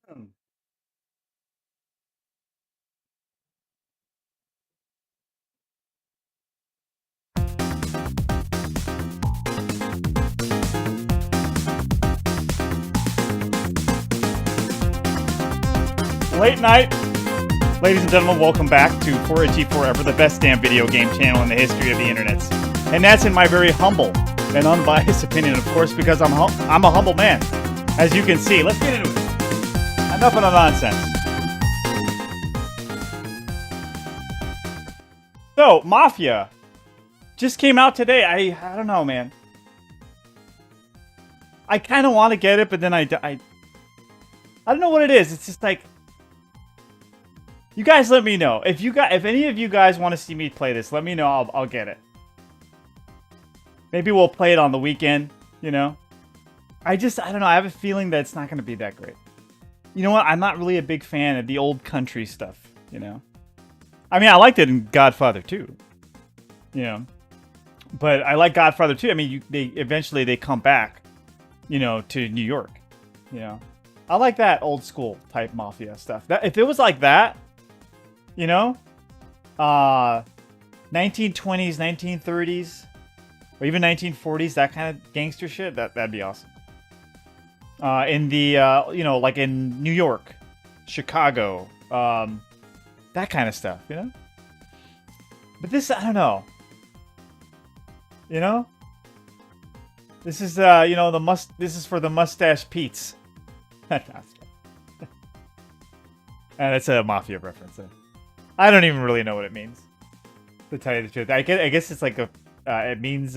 Late night. Ladies and gentlemen, welcome back to 4AG Forever, the best damn video game channel in the history of the internet. And that's in my very humble and unbiased opinion, of course, because I'm a humble man. As you can see, let's get into it. Enough of the nonsense. So, Mafia just came out today. I don't know, man. I kind of want to get it, but then I don't know what it is. It's just like, you guys let me know. If any of you guys want to see me play this, let me know. I'll get it. Maybe we'll play it on the weekend, you know? I don't know. I have a feeling that it's not going to be that great. You know what? I'm not really a big fan of the old country stuff, you know? I mean, I liked it in Godfather 2, you know? But I like Godfather 2. I mean, eventually they come back, you know, to New York, you know? I like that old school type Mafia stuff. If it was like that, you know, 1920s, 1930s, or even 1940s, that kind of gangster shit, that'd be awesome. In the, you know, like in New York, Chicago, that kind of stuff, you know? But this, I don't know. You know? This is, you know, this is for the Mustache Pete's. And it's a Mafia reference. I don't even really know what it means, to tell you the truth. I guess it's like it means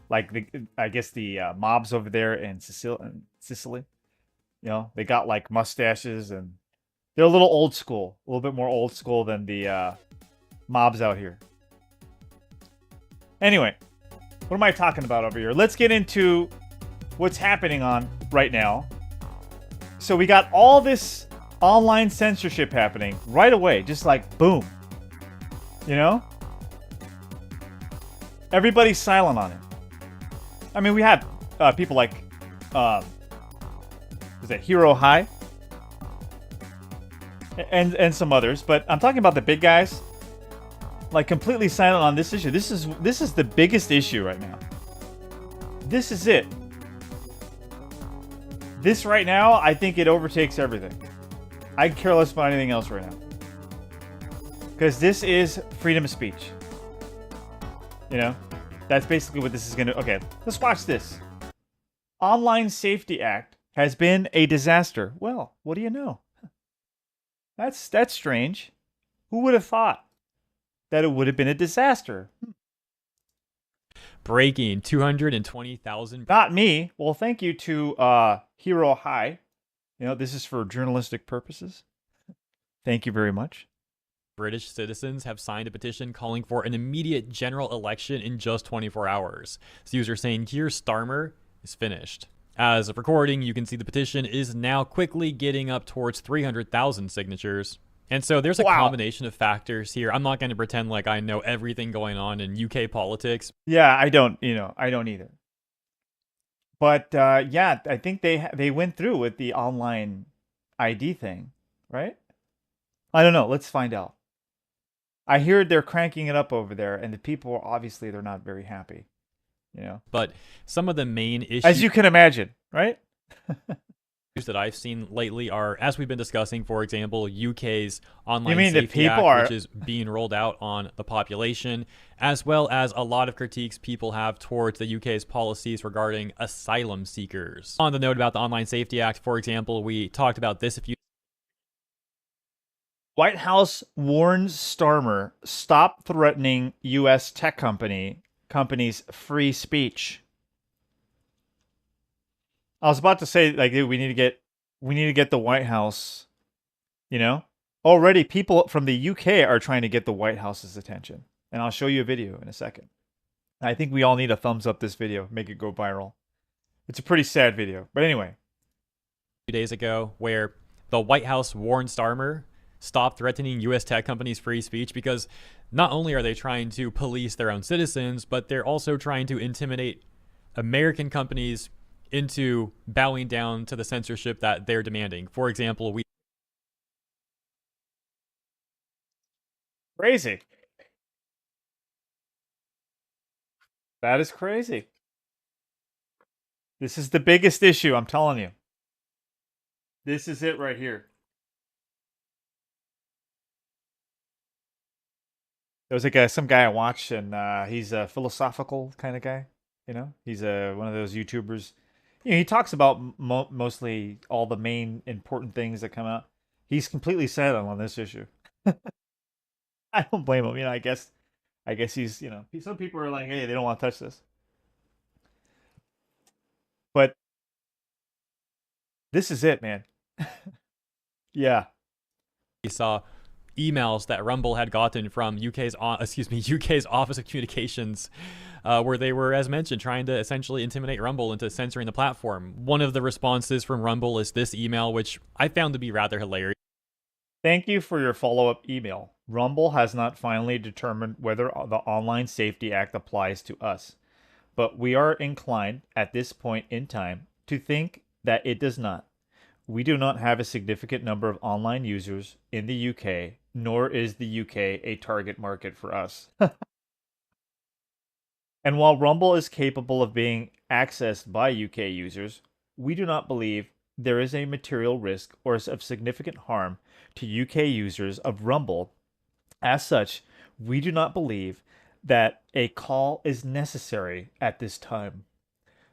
like the mobs over there in Sicily. You know, they got like mustaches and they're a little old school, a little bit more old school than the mobs out here. Anyway, what am I talking about over here? Let's get into what's happening on right now. So we got all this online censorship happening right away, just like boom. You know? Everybody's silent on it. I mean, we have people like, is it Hero High? And some others, but I'm talking about the big guys. Like completely silent on this issue. This is the biggest issue right now. This is it. This right now, I think it overtakes everything. I care less about anything else right now. Because this is freedom of speech. You know? That's basically what this is going to... Okay, let's watch this. Online Safety Act has been a disaster. Well, what do you know? That's strange. Who would have thought that it would have been a disaster? Breaking 220,000. Not me. Well, thank you to Hero High. You know, this is for journalistic purposes. Thank you very much. British citizens have signed a petition calling for an immediate general election in just 24 hours. So users saying Keir Starmer is finished. As of recording, you can see the petition is now quickly getting up towards 300,000 signatures. And so there's a combination of factors here. I'm not going to pretend like I know everything going on in UK politics. Yeah, I don't either. But yeah, I think they went through with the online ID thing, right? I don't know. Let's find out. I hear they're cranking it up over there, and the people obviously they're not very happy, you know. But some of the main issues, as you can imagine, right? that I've seen lately are, as we've been discussing, for example, UK's online you mean safety the people act, which is being rolled out on the population, as well as a lot of critiques people have towards the UK's policies regarding asylum seekers. On the note about the Online Safety Act, for example, we talked about this a few. White House warns Starmer, stop threatening U.S. tech companies' free speech. I was about to say, like, dude, we need to get the White House, you know? Already people from the UK are trying to get the White House's attention. And I'll show you a video in a second. I think we all need a thumbs up this video, make it go viral. It's a pretty sad video. But anyway. 2 days ago, where the White House warned Starmer, stop threatening U.S. tech companies' free speech, because not only are they trying to police their own citizens, but they're also trying to intimidate American companies into bowing down to the censorship that they're demanding. For example, we Crazy. That is crazy. This is the biggest issue, I'm telling you. This is it right here. There was like some guy I watched, and he's a philosophical kind of guy. You know, he's one of those YouTubers. You know, he talks about mostly all the main important things that come out. He's completely silent on this issue. I don't blame him. You know, I guess he's, you know, some people are like, hey, they don't want to touch this. But this is it, man. Yeah. saw emails that Rumble had gotten from UK's Office of Communications, where they were, as mentioned, trying to essentially intimidate Rumble into censoring the platform. One of the responses from Rumble is this email, which I found to be rather hilarious. Thank you for your follow-up email. Rumble has not finally determined whether the Online Safety Act applies to us, but we are inclined at this point in time to think that it does not. We do not have a significant number of online users in the UK, nor is the UK a target market for us. And while Rumble is capable of being accessed by UK users, we do not believe there is a material risk or of significant harm to UK users of Rumble. As such, we do not believe that a call is necessary at this time.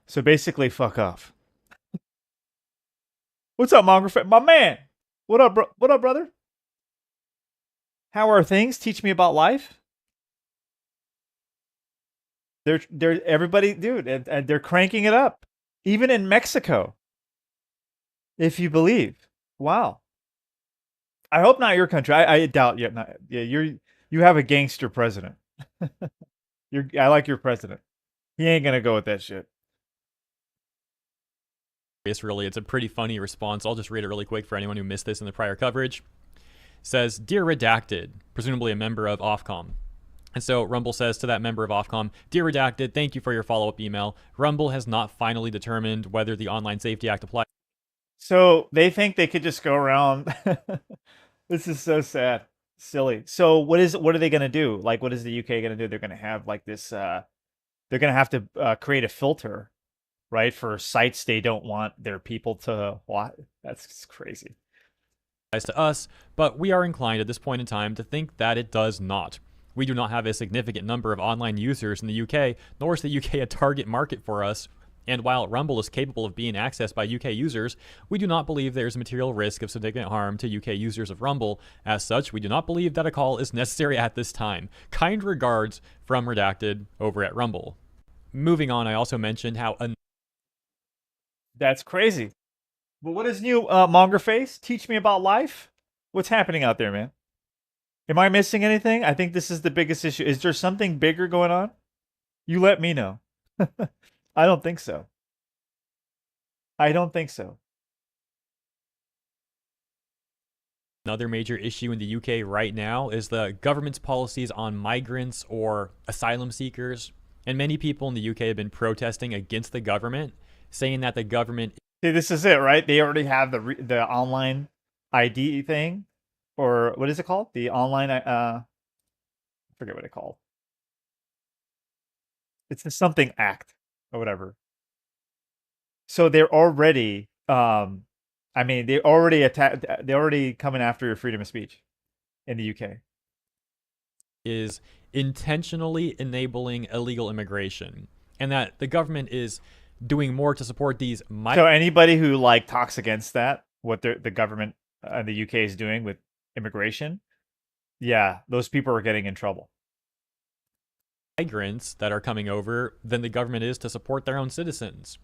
So basically, fuck off. What's up, Mongrel? My man. What up, What up, brother? How are things? Teach me about life. They're everybody, dude, and they're cranking it up, even in Mexico. If you believe, wow. I hope not your country. I doubt yet. Not, yeah, you have a gangster president. I like your president. He ain't gonna go with that shit. Really, it's a pretty funny response. I'll just read it really quick for anyone who missed this in the prior coverage. It says, "Dear Redacted," presumably a member of Ofcom. And so Rumble says to that member of Ofcom, "Dear Redacted, thank you for your follow-up email. Rumble has not finally determined whether the Online Safety Act applies." So they think they could just go around. This is so sad, silly. So what are they gonna do? Like, what is the UK gonna do? They're gonna have like this. They're gonna have to create a filter, right, for sites they don't want their people to watch. That's crazy. To us, but we are inclined at this point in time to think that it does not. We do not have a significant number of online users in the UK, nor is the UK a target market for us. And while Rumble is capable of being accessed by UK users, we do not believe there is a material risk of significant harm to UK users of Rumble. As such, we do not believe that a call is necessary at this time. Kind regards from Redacted over at Rumble. Moving on, I also mentioned how... That's crazy. But what is new, Mongerface? Teach me about life? What's happening out there, man? Am I missing anything? I think this is the biggest issue. Is there something bigger going on? You let me know. I don't think so. I don't think so. Another major issue in the UK right now is the government's policies on migrants or asylum seekers. And many people in the UK have been protesting against the government, saying that the government... See, this is it, right? They already have the online ID thing. Or what is it called? The online, I forget what it's called. It's the something act or whatever. So they're already, I mean, they already attack. They're already coming after your freedom of speech in the UK. Is intentionally enabling illegal immigration, and that the government is doing more to support these. So anybody who like talks against that, what the government in the UK is doing with immigration, yeah, those people are getting in trouble. Migrants that are coming over than the government is to support their own citizens.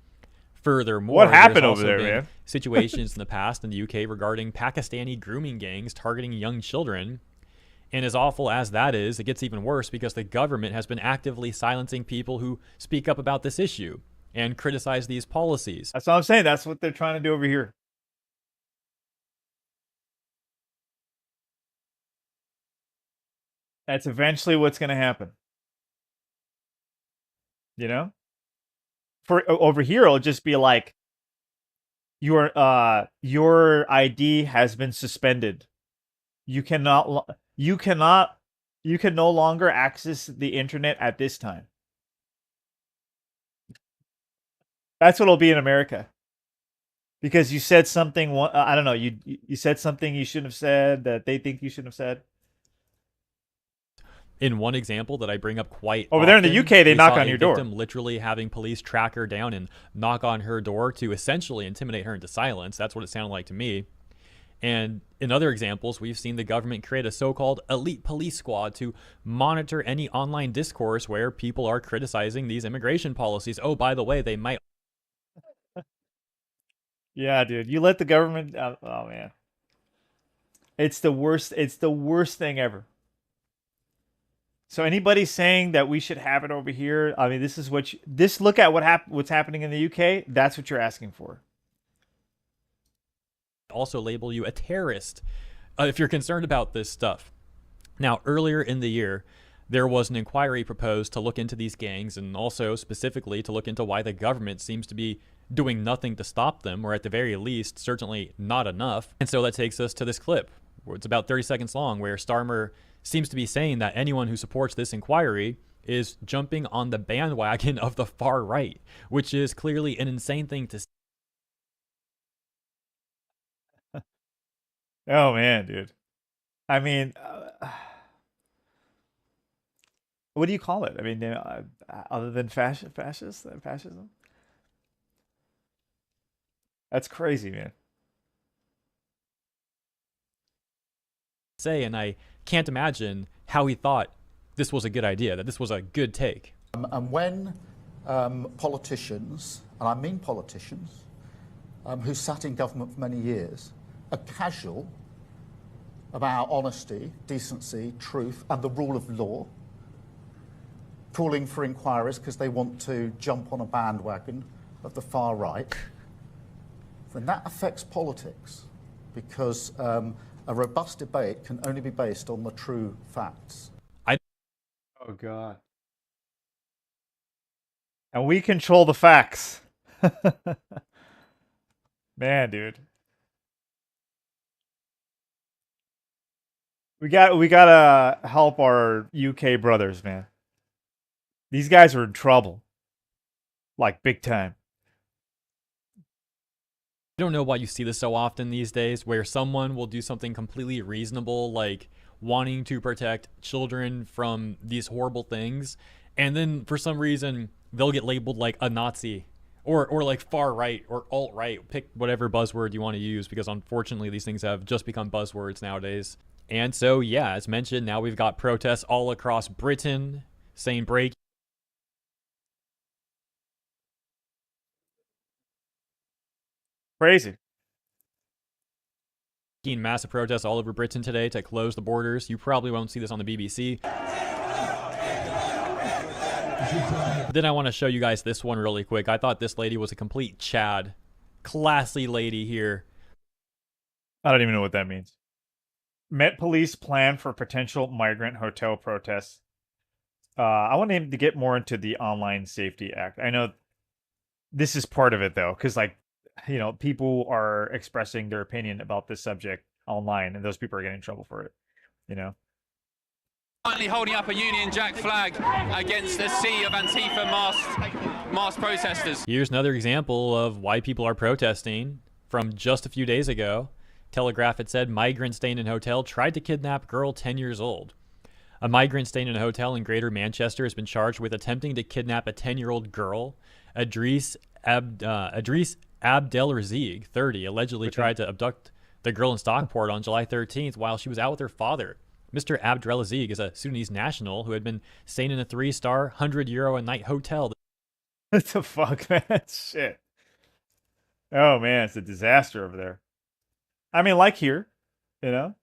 Furthermore, what happened over there, man? Situations in the past in the UK regarding Pakistani grooming gangs targeting young children. And as awful as that is, it gets even worse because the government has been actively silencing people who speak up about this issue and criticize these policies. That's what I'm saying. That's what they're trying to do over here. That's eventually what's going to happen. You know? for over here, it'll just be like your ID has been suspended. You cannot you can no longer access the internet at this time. That's what it'll be in America. Because you said something I don't know, you said something you shouldn't have said that they think you shouldn't have said. In one example that I bring up quite over often, there in the UK, they knock on your door. Victim literally having police track her down and knock on her door to essentially intimidate her into silence. That's what it sounded like to me. And in other examples, we've seen the government create a so-called elite police squad to monitor any online discourse where people are criticizing these immigration policies. Oh, by the way, they might. Yeah, dude, you let the government. Oh man, it's the worst. It's the worst thing ever. So anybody saying that we should have it over here, I mean, this is what look at what's happening in the UK. That's what you're asking for. Also label you a terrorist if you're concerned about this stuff. Now, earlier in the year, there was an inquiry proposed to look into these gangs and also specifically to look into why the government seems to be doing nothing to stop them, or at the very least, certainly not enough. And so that takes us to this clip. It's about 30 seconds long, where Starmer seems to be saying that anyone who supports this inquiry is jumping on the bandwagon of the far right, which is clearly an insane thing to say. Oh man, dude. I mean, what do you call it? I mean, other than fascism? That's crazy, man. And I can't imagine how he thought this was a good idea, that this was a good take. And when politicians, and I mean politicians, who sat in government for many years, are casual about honesty, decency, truth, and the rule of law, calling for inquiries because they want to jump on a bandwagon of the far right, then that affects politics, because a robust debate can only be based on the true facts. Oh, God. And we control the facts. Man, dude. We gotta help our UK brothers, man. These guys are in trouble. Like, big time. I don't know why you see this so often these days, where someone will do something completely reasonable, like wanting to protect children from these horrible things, and then for some reason they'll get labeled like a Nazi or like far right or alt right. Pick whatever buzzword you want to use, because unfortunately these things have just become buzzwords nowadays. And so, yeah, as mentioned, now we've got protests all across Britain saying break. Crazy. Massive protests all over Britain today to close the borders. You probably won't see this on the BBC. But then I want to show you guys this one really quick. I thought this lady was a complete Chad. Classy lady here. I don't even know what that means. Met Police plan for potential migrant hotel protests. I want him to get more into the Online Safety Act. I know this is part of it, though, because, like, you know, people are expressing their opinion about this subject online, and those people are getting in trouble for it, you know? Finally holding up a Union Jack flag against the sea of Antifa masked protesters. Here's another example of why people are protesting from just a few days ago. Telegraph had said migrant staying in hotel tried to kidnap girl 10 years old. A migrant staying in a hotel in Greater Manchester has been charged with attempting to kidnap a 10-year-old girl. Idris Abdelrazig, 30, allegedly tried to abduct the girl in Stockport on July 13th while she was out with her father. Mr. Abdelrazig is a Sudanese national who had been staying in a 3-star, €100 a night hotel. What the fuck, man? Shit. Oh, man, it's a disaster over there. I mean, like here, you know?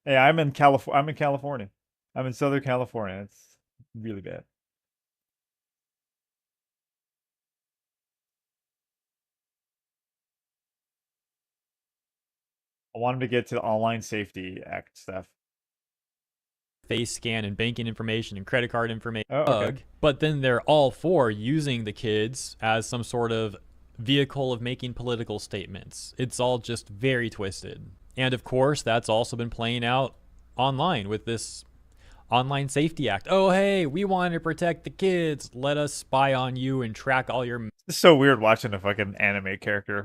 Hey, I'm in California. I'm in Southern California. It's really bad. I wanted to get to the Online Safety Act stuff. face scan and banking information and credit card information. Oh, okay. But then they're all for using the kids as some sort of vehicle of making political statements. It's all just very twisted. And of course, that's also been playing out online with this Online Safety Act. Oh, hey, we want to protect the kids. Let us spy on you and track all your It's so weird watching a fucking anime character.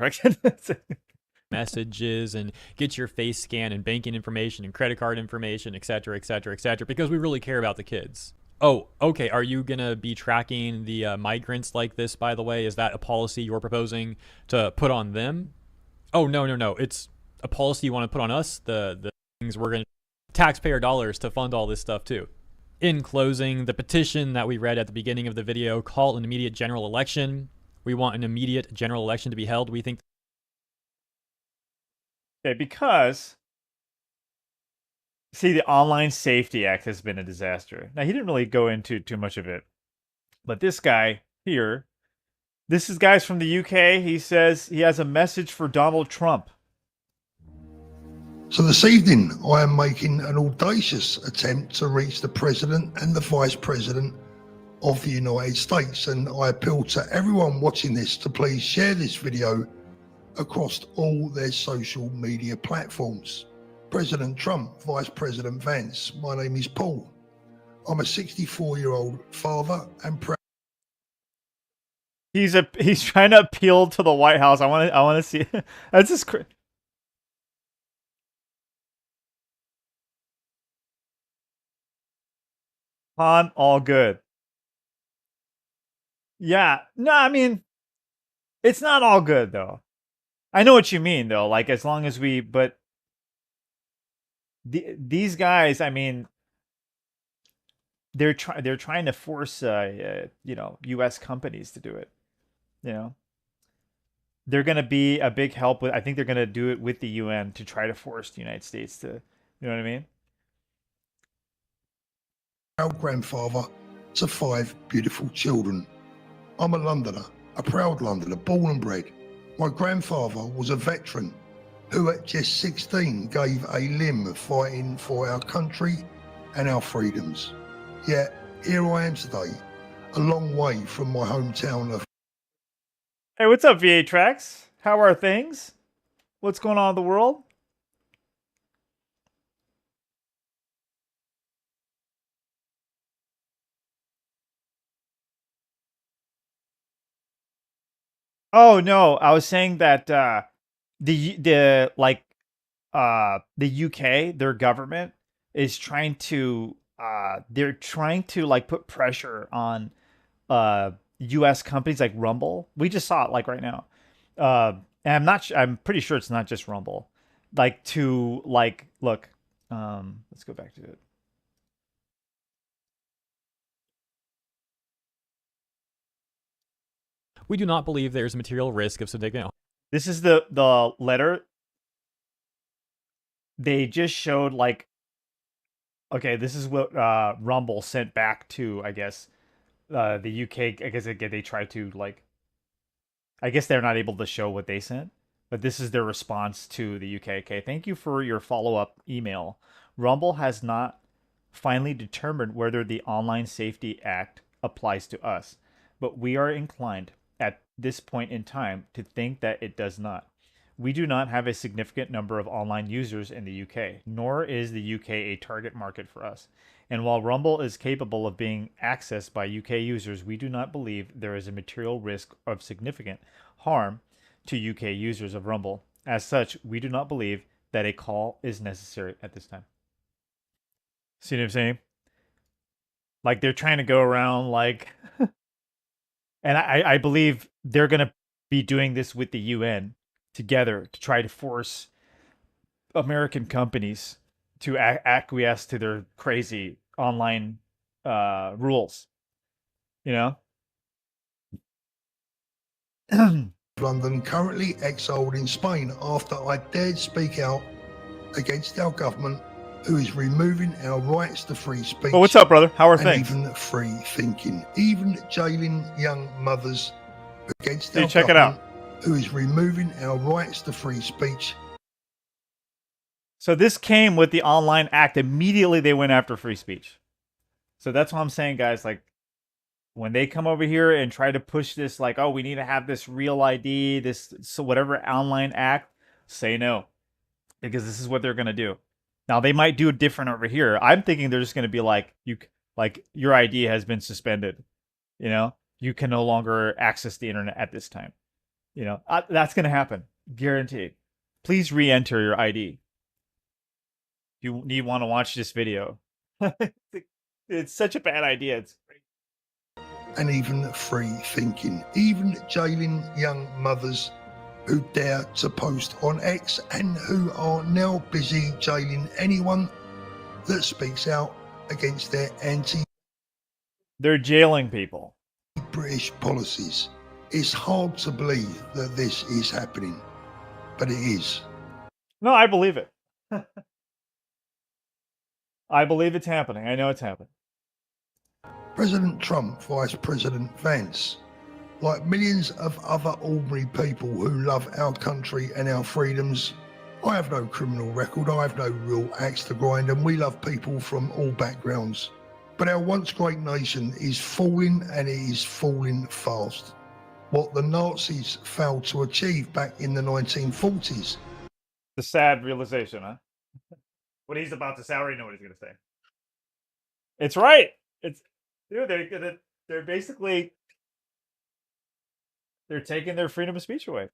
messages and get your face scan and banking information and credit card information, etc., etc., etc., because we really care about the kids. Oh, okay. Are you going to be tracking the migrants like this, by the way? Is that a policy you're proposing to put on them? Oh, no. It's a policy you want to put on us, the things we're going to taxpayer dollars to fund all this stuff too. In closing, the petition that we read at the beginning of the video, call an immediate general election. We want an immediate general election to be held. We think Okay, because see, the Online Safety Act has been a disaster. Now, he didn't really go into too much of it, but this guy here, this is guys from the UK. He says he has a message for Donald Trump. So this evening, I am making an audacious attempt to reach the President and the Vice President of the United States, and I appeal to everyone watching this to please share this video across all their social media platforms. President Trump, Vice President Vance, my name is Paul. I'm a 64-year-old father and proud. He's trying to appeal to the White House. I want to see. That's just Han, all good. Yeah, no, I mean, it's not all good though. I know what you mean though. Like as long as but these guys, I mean, they're trying to force U.S. companies to do it. You know, they're gonna be a big help with. I think they're gonna do it with the UN to try to force the United States to. You know what I mean? Proud grandfather to 5 beautiful children. I'm a Londoner, a proud Londoner, born and bred. My grandfather was a veteran who at just 16 gave a limb fighting for our country and our freedoms. Yet here I am today, a long way from my hometown of... Hey, what's up, VA Tracks? How are things? What's going on in the world? Oh no, I was saying that the UK, their government is trying to they're trying to like put pressure on US companies like Rumble. We just saw it like right now. And I'm pretty sure it's not just Rumble. Like to like look, let's go back to it. we do not believe there is a material risk of significant. This is the letter. They just showed like, okay, this is what Rumble sent back to, I guess, the UK. I guess again, they tried to like, I guess they're not able to show what they sent, but this is their response to the UK. Okay, thank you for your follow-up email. Rumble has not finally determined whether the Online Safety Act applies to us, but we are inclined at this point in time to think that it does not. We do not have a significant number of online users in the UK, nor is the UK a target market for us. And while Rumble is capable of being accessed by UK users, we do not believe there is a material risk of significant harm to UK users of Rumble. As such, we do not believe that a call is necessary at this time. See what I'm saying? Like they're trying to go around like... And I believe they're going to be doing this with the UN together to try to force American companies to acquiesce to their crazy online rules. You know? London, currently exiled in Spain after I dared speak out against our government, who is removing our rights to free speech. Oh, what's up, brother? How are and things? Even free thinking, even jailing young mothers against our check it government, out. who is removing our rights to free speech. So this came with the Online Act. Immediately they went after free speech. So that's what I'm saying, guys. Like, when they come over here and try to push this, like, oh, we need to have this real ID, this so whatever Online Act, say no, because this is what they're gonna do. Now they might do it different over here. I'm thinking they're just gonna be like, your ID has been suspended. You know, you can no longer access the internet at this time. You know, that's gonna happen, guaranteed. Please re-enter your ID. You want to watch this video. It's such a bad idea. It's and even free thinking, even jailing young mothers who dare to post on X and who are now busy jailing anyone that speaks out against their they're jailing people. anti-British policies. It's hard to believe that this is happening, but it is. No, I believe it. I believe it's happening. I know it's happening. President Trump, Vice President Vance, like millions of other ordinary people who love our country and our freedoms, I have no criminal record, I have no real axe to grind, and we love people from all backgrounds. But our once great nation is falling, and it is falling fast. What the Nazis failed to achieve back in the 1940s. The sad realization, huh? What he's about to say, I already know what he's going to say. It's right. It's, dude, they're basically, they're taking their freedom of speech away.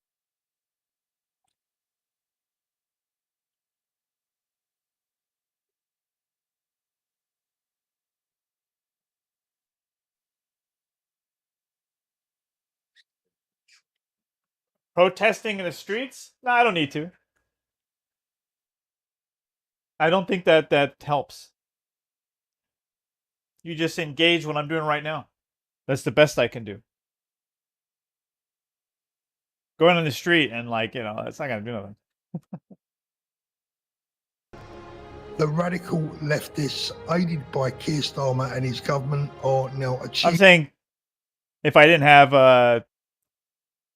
Protesting in the streets? No, I don't need to. I don't think that helps. You just engage what I'm doing right now. That's the best I can do. Going on the street and, like, you know, that's not going to do nothing. The radical leftists, aided by Keir Starmer and his government, are now I'm achieving saying, if I didn't have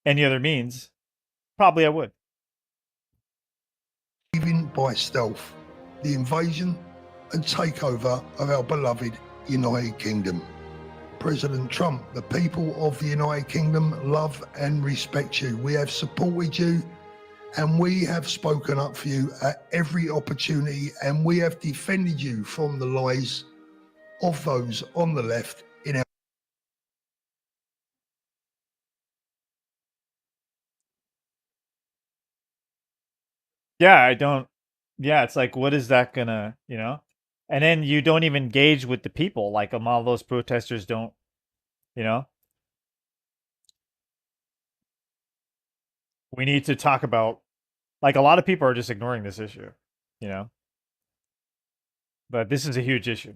any other means, probably I would. by stealth the invasion and takeover of our beloved United Kingdom. President Trump, the people of the United Kingdom love and respect you. We have supported you and we have spoken up for you at every opportunity, and we have defended you from the lies of those on the left in our Yeah, it's like, what is that gonna, you know? And then you don't even engage with the people. Like, all those protesters don't, you know? We need to talk about, like, a lot of people are just ignoring this issue, you know? But this is a huge issue.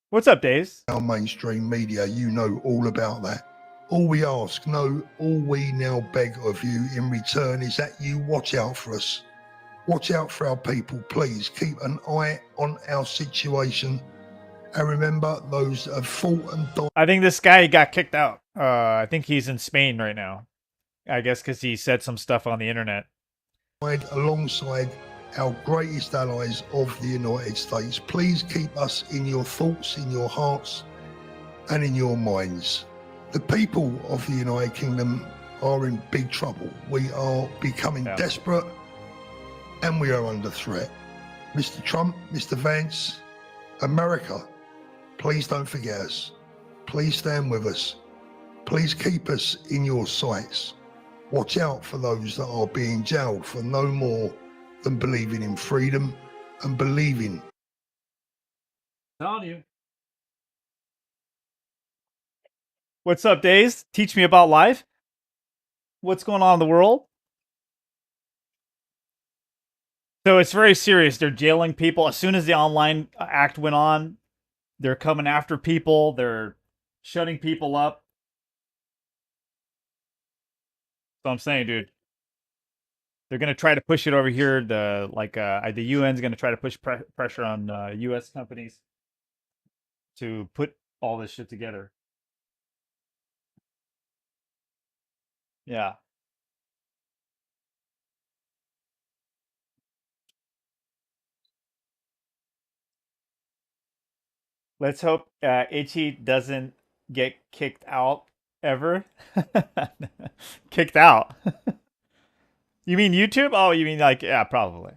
What's up, Days? mainstream media. You know all about that. All we ask, no, all we now beg of you in return is that you watch out for us. Watch out for our people, please. Keep an eye on our situation. And remember those that have fought and died. I think this guy got kicked out. I think he's in Spain right now. I guess because he said some stuff on the internet. Alongside our greatest allies of the United States. Please keep us in your thoughts, in your hearts, and in your minds. The people of the United Kingdom are in big trouble. We are becoming desperate, and we are under threat. Mr. Trump, Mr. Vance, America, please don't forget us. Please stand with us. Please keep us in your sights. Watch out for those that are being jailed for no more than believing in freedom and believing. Telling you. What's up, Days? Teach me about life. What's going on in the world? So it's very serious. They're jailing people. As soon as the Online Act went on, they're coming after people. They're shutting people up. So I'm saying, dude, they're gonna try to push it over here. The UN's gonna try to push pressure on U.S. companies to put all this shit together. Yeah. Let's hope Itchy doesn't get kicked out ever. Kicked out. You mean YouTube? Oh, you mean like, yeah, probably.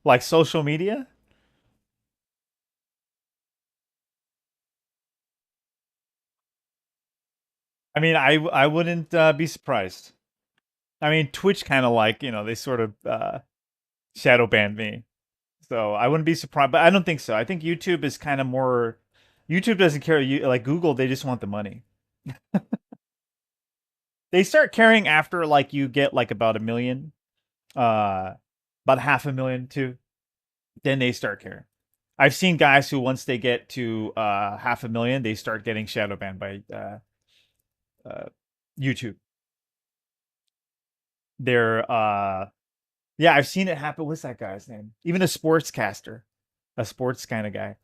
Like social media? I mean, I wouldn't be surprised. I mean, Twitch kind of like, they sort of shadow banned me. So I wouldn't be surprised, but I don't think so. I think YouTube is kind of more. YouTube doesn't care. You like Google, they just want the money. They start caring after like you get like about 1 million, about 500,000 too. Then they start caring. I've seen guys who once they get to 500,000, they start getting shadow banned by uh, YouTube. They're yeah, I've seen it happen. What's that guy's name? Even a sportscaster, a sports kind of guy.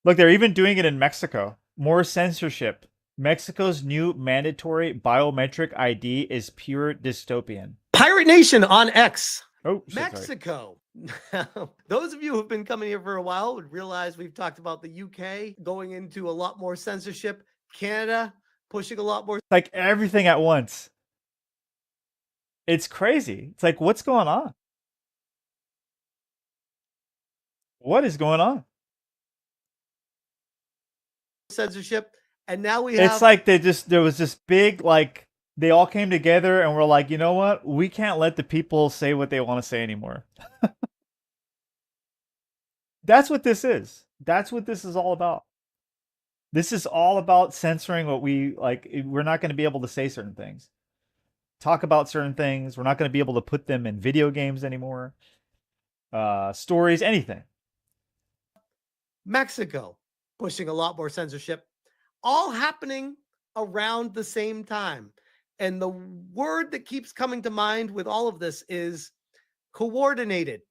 Look, they're even doing it in Mexico. More censorship. Mexico's new mandatory biometric ID is pure dystopian. Pirate Nation on X. Oh, shit, Mexico. Those of you who've been coming here for a while would realize we've talked about the UK going into a lot more censorship. Canada pushing a lot more. Like everything at once. It's crazy. It's like, what's going on? What is going on? Censorship. And now we have. It's like there was this big, like, they all came together and were like, you know what? We can't let the people say what they want to say anymore. That's what this is. That's what this is all about. This is all about censoring what we like. We're not going to be able to say certain things, talk about certain things. We're not going to be able to put them in video games anymore. Stories, anything. Mexico pushing a lot more censorship, all happening around the same time. And the word that keeps coming to mind with all of this is coordinated.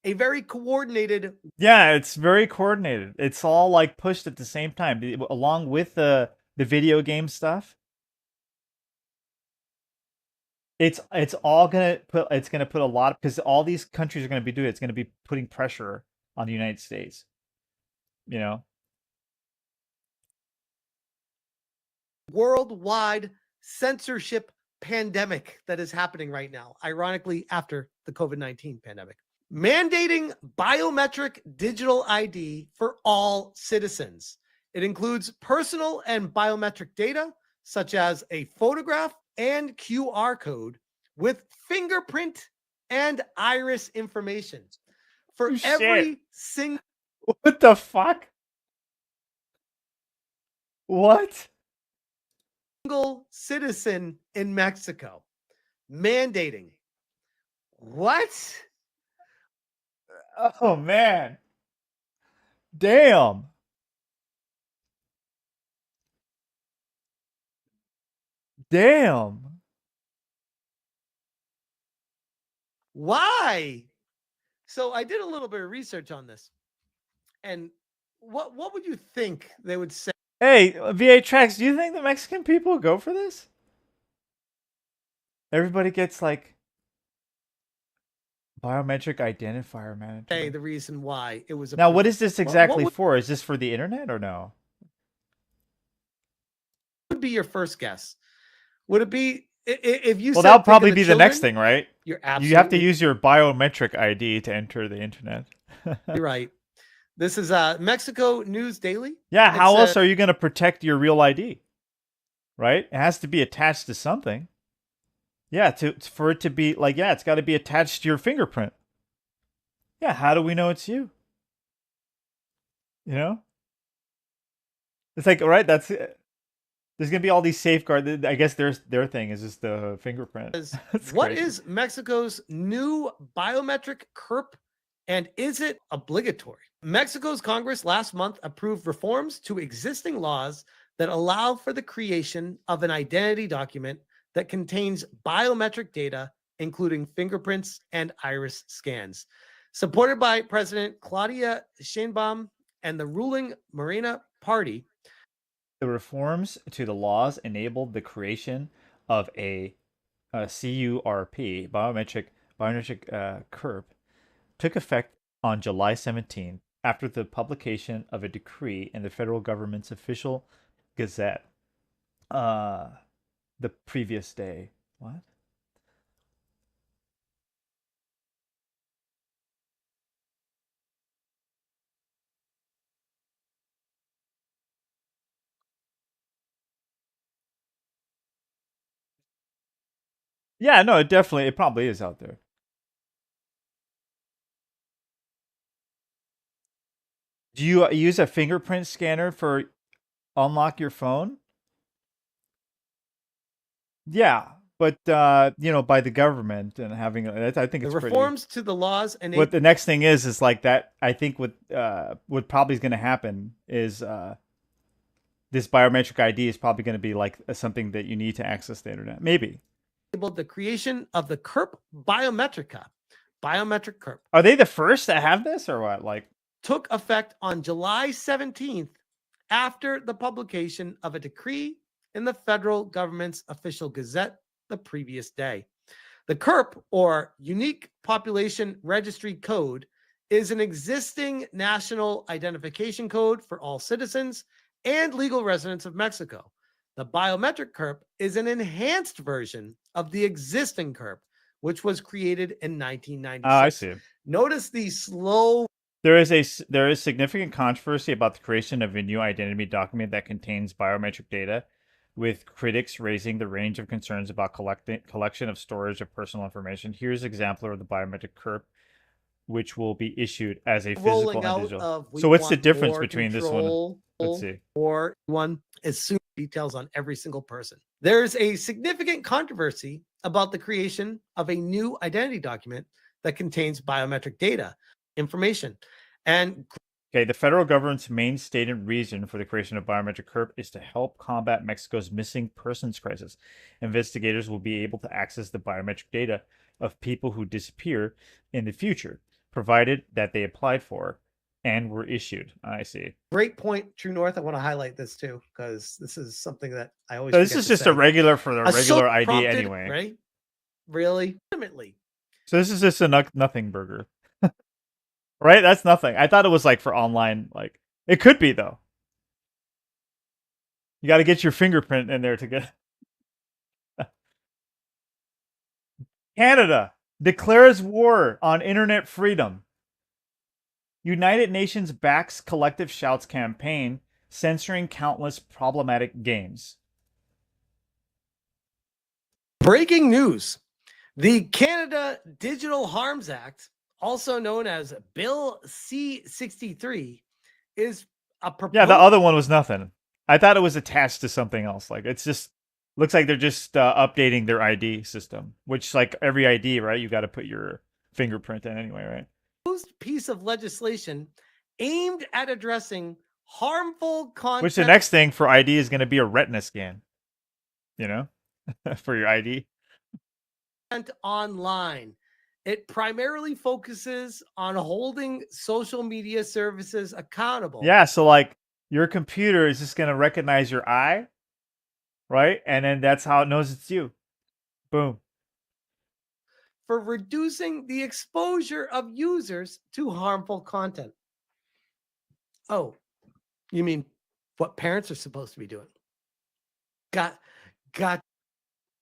A very coordinated. Yeah, it's very coordinated. It's all like pushed at the same time, along with the video game stuff. It's all gonna put a lot, because all these countries are gonna be doing it. It's gonna be putting pressure on the United States. Worldwide censorship pandemic that is happening right now, ironically, after the COVID-19 pandemic. Mandating biometric digital ID for all citizens. It includes personal and biometric data, such as a photograph and QR code with fingerprint and iris information for every single. What the fuck? What? Single citizen in Mexico. Mandating. What? Oh man. Damn. Damn. Why? So I did a little bit of research on this. And what would you think they would say? Hey, VA Tracks, do you think the Mexican people go for this? Everybody gets like biometric identifier mandatory. Hey, the reason why it was. Now, what is this exactly what for? Is this for the internet or no? would be your first guess? Would it be if you? Well, said that'll probably think be of the next children, thing, right? You're absolutely. You have to use your biometric ID to enter the internet. You're right. This is Mexico News Daily. Yeah, how else are you going to protect your real ID? Right? It has to be attached to something. Yeah, for it to be like, yeah, it's got to be attached to your fingerprint. Yeah, how do we know it's you? You know? It's like, right, that's it. There's going to be all these safeguards. I guess their thing is just the fingerprint. What is Mexico's new biometric CURP, and is it obligatory? Mexico's Congress last month approved reforms to existing laws that allow for the creation of an identity document that contains biometric data, including fingerprints and iris scans. Supported by President Claudia Sheinbaum and the ruling Morena Party. The reforms to the laws enabled the creation of a CURP, biometric CURP, took effect on July 17th after the publication of a decree in the federal government's official gazette the previous day. What? Yeah, no, it probably is out there. Do you use a fingerprint scanner for unlock your phone? Yeah, but by the government and having I think The it's pretty. reforms to the laws and What the next thing is like that. I think what probably is going to happen is this biometric ID is probably going to be like something that you need to access the internet. Maybe. the creation of the CURP Biometrica. Biometric CURP Are they the first to have this or what? Like, took effect on July 17th after the publication of a decree in the federal government's official gazette the previous day. The CURP, or Unique Population Registry Code, is an existing national identification code for all citizens and legal residents of Mexico. The biometric CURP is an enhanced version of the existing CURP, which was created in 1996. I see. Notice the slow. There is significant controversy about the creation of a new identity document that contains biometric data, with critics raising the range of concerns about collection of storage of personal information. Here's an example of the biometric CURP, which will be issued as a physical and digital. So what's the difference between this one? Let's see. Or one is soon details on every single person. There's a significant controversy about the creation of a new identity document that contains biometric data, information, and okay, the federal government's main stated reason for the creation of biometric CURP is to help combat Mexico's missing persons crisis. Investigators will be able to access the biometric data of people who disappear in the future, provided that they applied for and were issued. I see. Great point, True North. I want to highlight this too, because this is something that I always. So this is just a regular for the regular ID prompted, anyway. Right? Really? Ultimately. So this is just a nothing burger. Right? That's nothing. I thought it was like for online. Like it could be though. You got to get your fingerprint in there to get. Canada declares war on internet freedom. United Nations backs Collective Shouts campaign, censoring countless problematic games. Breaking news. The Canada Digital Harms Act, also known as Bill C-63, is a proposal. Yeah, the other one was nothing. I thought it was attached to something else. Like it's just looks like they're just updating their ID system, which like every ID, right? You got to put your fingerprint in anyway, right? Piece of legislation aimed at addressing harmful content. Which the next thing for ID is going to be a retina scan, for your ID. Online. It primarily focuses on holding social media services accountable. Yeah, so like your computer is just going to recognize your eye, right? And then that's how it knows it's you. Boom. For reducing the exposure of users to harmful content. Oh, you mean what parents are supposed to be doing? Got.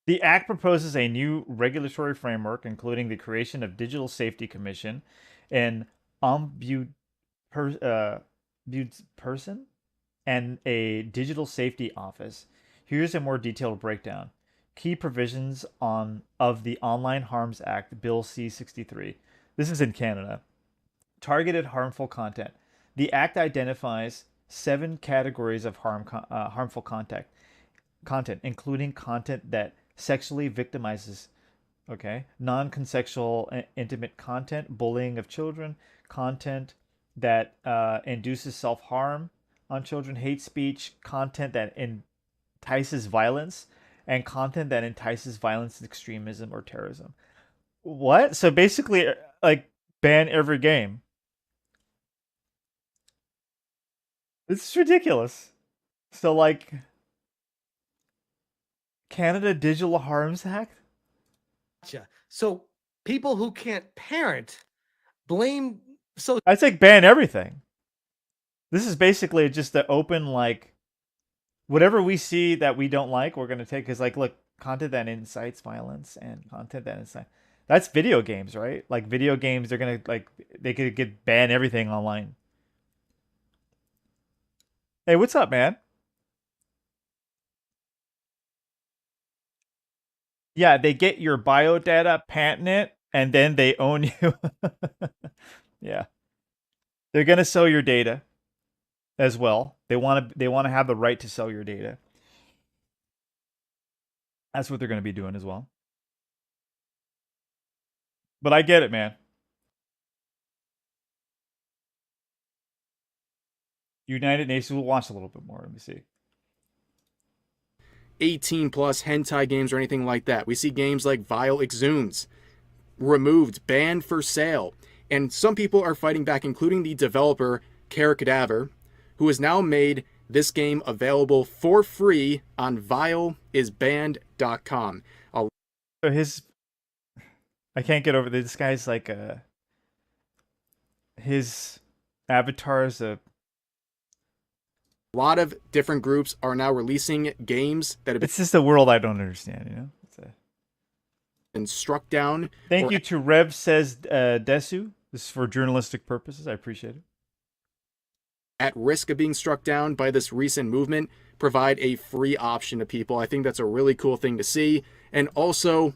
The act proposes a new regulatory framework, including the creation of Digital Safety Commission, an ombudsperson, and a Digital Safety Office. Here's a more detailed breakdown. Key provisions of the Online Harms Act, Bill C-63. This is in Canada. Targeted harmful content. The act identifies 7 categories of harmful content, including content that sexually victimizes, non-consensual intimate content, bullying of children, content that induces self-harm on children, hate speech, content that entices violence, and content that entices violence, extremism, or terrorism. What? So basically, like, ban every game. This is ridiculous. So, like, Canada Digital Harms Act? So people who can't parent blame. So I'd say ban everything. This is basically just the open, like, whatever we see that we don't like, we're going to take. Because, like, look, content that incites violence and content that incites. That's video games, right? Like, video games, they're going to, like, they could get ban everything online. Hey, what's up, man? Yeah, they get your bio data, patent it, and then they own you. Yeah. They're going to sell your data as well. They want to have the right to sell your data. That's what they're going to be doing as well. But I get it, man. United Nations, we'll watch a little bit more. Let me see. 18 plus hentai games or anything like that. We see games like Vile Exhumes removed, banned for sale. And some people are fighting back, including the developer, Care Cadaver, who has now made this game available for free on vileisbanned.com. So I can't get over this guy's like his avatar is a lot of different groups are now releasing games that have It's just a world I don't understand, you know? been struck down. Thank you to Rev Says Desu. This is for journalistic purposes. I appreciate it. At risk of being struck down by this recent movement, provide a free option to people. I think that's a really cool thing to see. And also,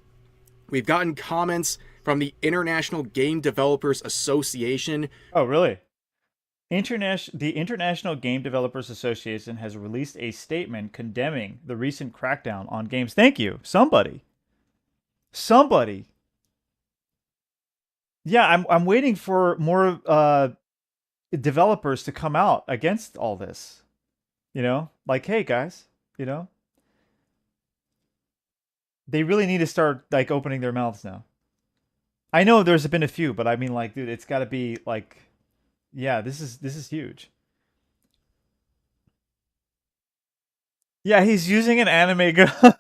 we've gotten comments from the International Game Developers Association. Oh, really? The International Game Developers Association has released a statement condemning the recent crackdown on games. Thank you. Somebody. Yeah, I'm waiting for more developers to come out against all this. You know? Like, hey guys, you know? They really need to start like opening their mouths now. I know there's been a few, but I mean, like, dude, it's got to be like, yeah, this is huge. Yeah, he's using an anime girl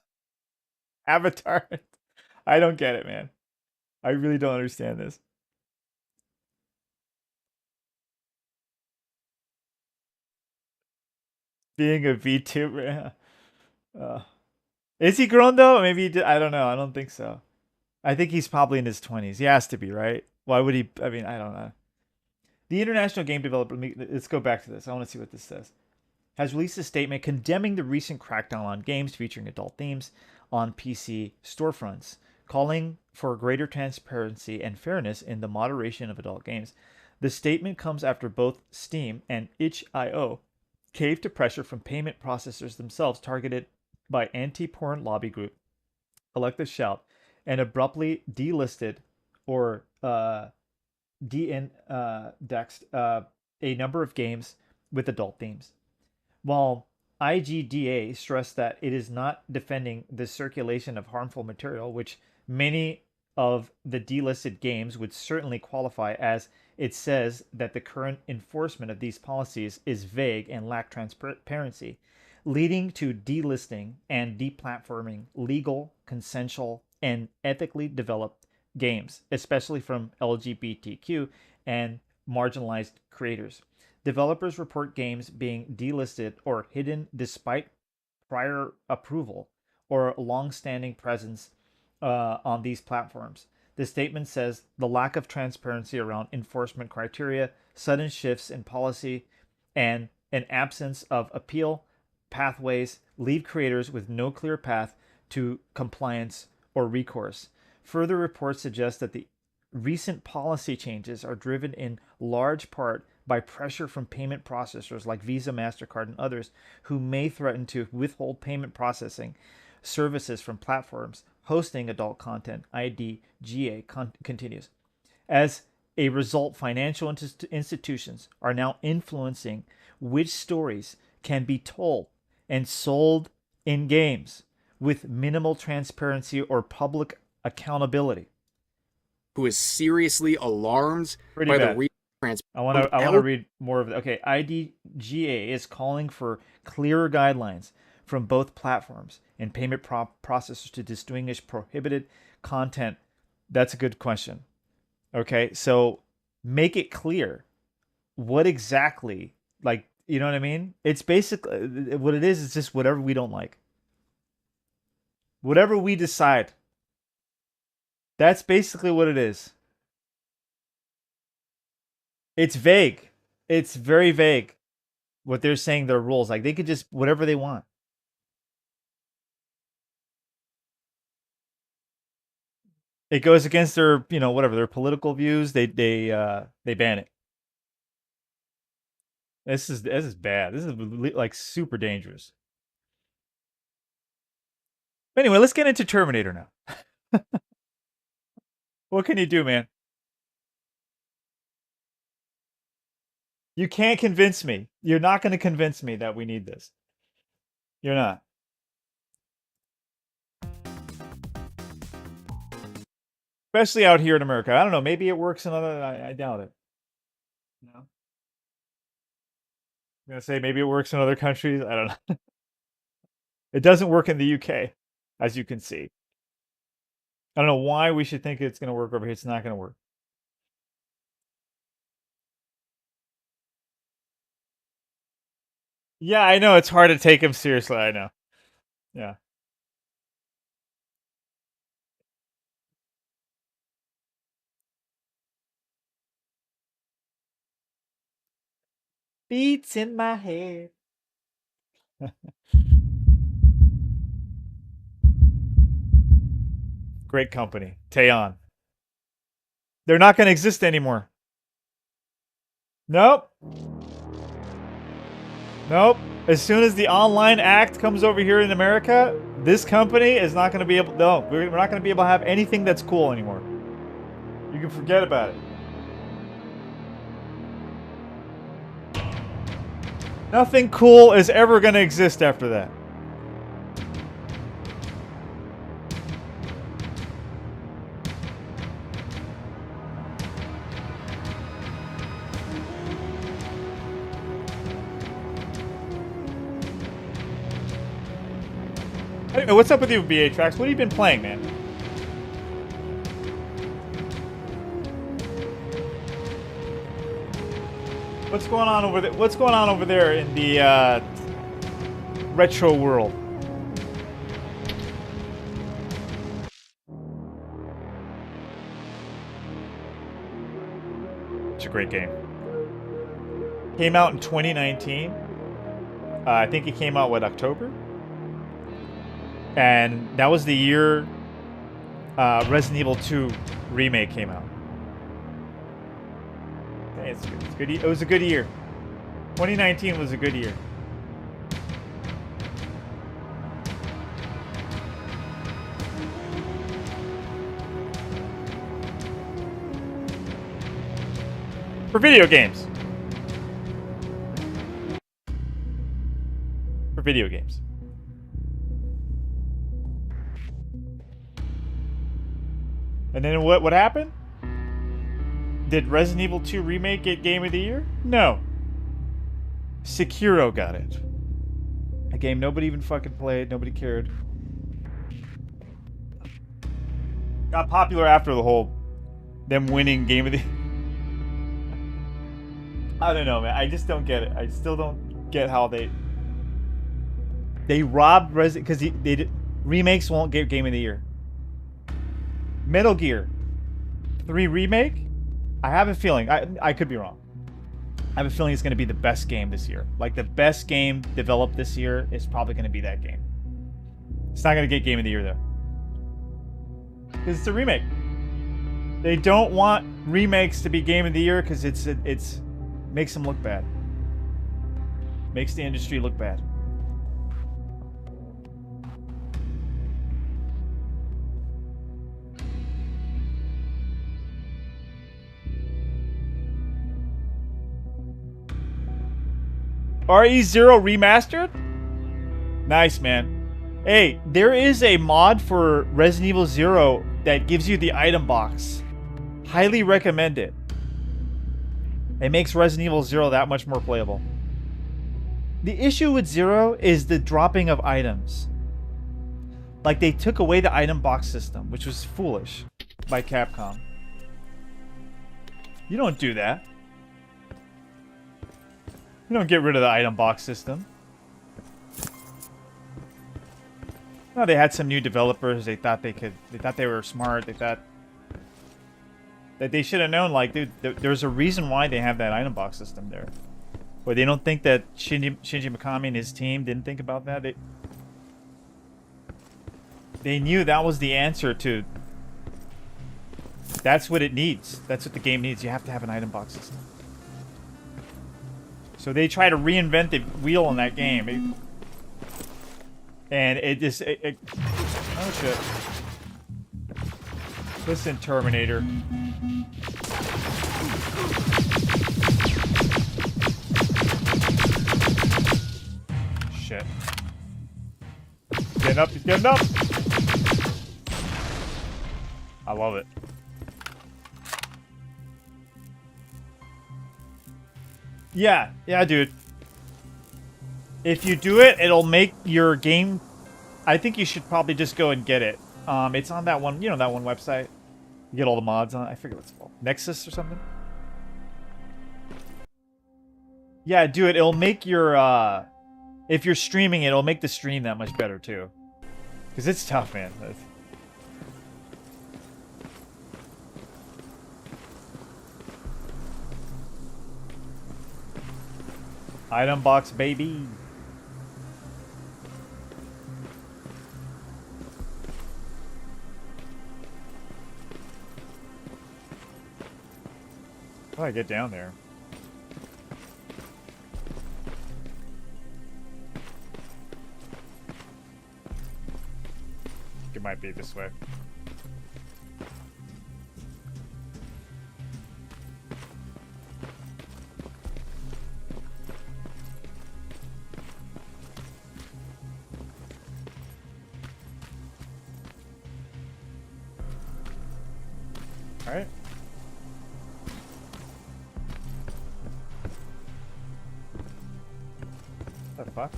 avatar. I don't get it, man. I really don't understand this. Being a VTuber. Is he grown though? Maybe he did. I don't know. I don't think so. I think he's probably in his 20s. He has to be, right? Why would he? I mean, I don't know. The International Game Developer, let's go back to this. I want to see what this says. Has released a statement condemning the recent crackdown on games featuring adult themes on PC storefronts, calling for greater transparency and fairness in the moderation of adult games. The statement comes after both Steam and itch.io caved to pressure from payment processors themselves targeted by anti-porn lobby group Collective Shout and abruptly delisted or de-indexed a number of games with adult themes. While IGDA stressed that it is not defending the circulation of harmful material, which many of the delisted games would certainly qualify, as it says that the current enforcement of these policies is vague and lack transparency, leading to delisting and deplatforming legal, consensual, and ethically developed games, especially from LGBTQ and marginalized creators. Developers report games being delisted or hidden despite prior approval or long-standing presence on these platforms. The statement says the lack of transparency around enforcement criteria, sudden shifts in policy, and an absence of appeal pathways leave creators with no clear path to compliance or recourse. Further reports suggest that the recent policy changes are driven in large part by pressure from payment processors like Visa, MasterCard, and others who may threaten to withhold payment processing services from platforms hosting adult content. IDGA continues. As a result, financial institutions are now influencing which stories can be told and sold in games with minimal transparency or public accountability. Who is seriously alarmed Pretty by bad. the I want to read more of it. Okay, IDGA is calling for clearer guidelines from both platforms and payment processors to distinguish prohibited content. That's a good question. Okay, so make it clear what exactly Like, you know what I mean? It's basically what it is just whatever we don't like. Whatever we decide. That's basically what it is. It's vague. It's very vague what they're saying their rules. Like they could just whatever they want. It goes against their, you know, whatever, their political views, they ban it. This is bad. This is like super dangerous. But anyway, let's get into Terminator now. What can you do, man? You can't convince me. You're not going to convince me that we need this. You're not. Especially out here in America. I don't know. Maybe it works in other... I doubt it. No. I'm going to say maybe it works in other countries. I don't know. It doesn't work in the UK, as you can see. I don't know why we should think it's going to work over here. It's not going to work. Yeah, I know. It's hard to take him seriously. I know. Yeah. Beats in my head. Great company. Taeon. They're not going to exist anymore. Nope. Nope. As soon as the Online Act comes over here in America, this company is not going to be able... No, we're not going to be able to have anything that's cool anymore. You can forget about it. Nothing cool is ever going to exist after that. Anyway, what's up with you, BA Tracks? What have you been playing, man? What's going on over there? What's going on over there in the retro world? It's a great game. Came out in 2019. I think it came out, what, October? And that was the year Resident Evil 2 remake came out. It's good. It's good. It was a good year. 2019 was a good year. For video games. For video games. And then what happened? Did Resident Evil 2 Remake get Game of the Year? No. Sekiro got it. A game nobody even fucking played, nobody cared. Got popular after the whole them winning Game of the Year. I don't know, man. I just don't get it. I still don't get how they robbed Resident, because remakes won't get Game of the Year. Metal Gear 3 Remake? I have a feeling, I could be wrong. I have a feeling it's going to be the best game this year. Like, the best game developed this year is probably going to be that game. It's not going to get Game of the Year, though. Because it's a remake. They don't want remakes to be Game of the Year because it's makes them look bad. Makes the industry look bad. RE0 remastered? Nice, man. Hey, there is a mod for Resident Evil 0 that gives you the item box. Highly recommend it. It makes Resident Evil 0 that much more playable. The issue with 0 is the dropping of items. Like, they took away the item box system, which was foolish by Capcom. You don't do that. You don't get rid of the item box system. No, they had some new developers. They thought they could. They thought they were smart. They thought that they should have known. Like, dude, there's a reason why they have that item box system there. But they don't think that Shinji Mikami and his team didn't think about that. They knew that was the answer to. That's what it needs. That's what the game needs. You have to have an item box system. So they try to reinvent the wheel in that game. And it just... oh, shit. Listen, Terminator. Shit. Getting up, he's getting up! I love it. Yeah, dude. If you do it, it'll make your game... I think you should probably just go and get it. It's on that one, you know, that one website. You get all the mods on it. I forget what it's called. Nexus or something? Yeah, do it. It'll make your, if you're streaming it, it'll make the stream that much better, too. Because it's tough, man. Item box, baby. How do I get down there? It might be this way. All right. What the fuck?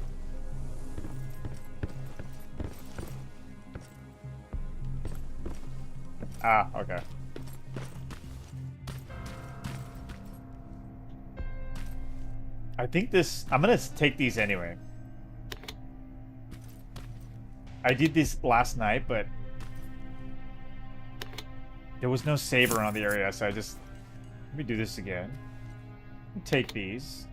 Ah, okay. I think this... I'm gonna take these anyway. I did this last night, but... there was no saber around the area, so I just... let me do this again. Take these.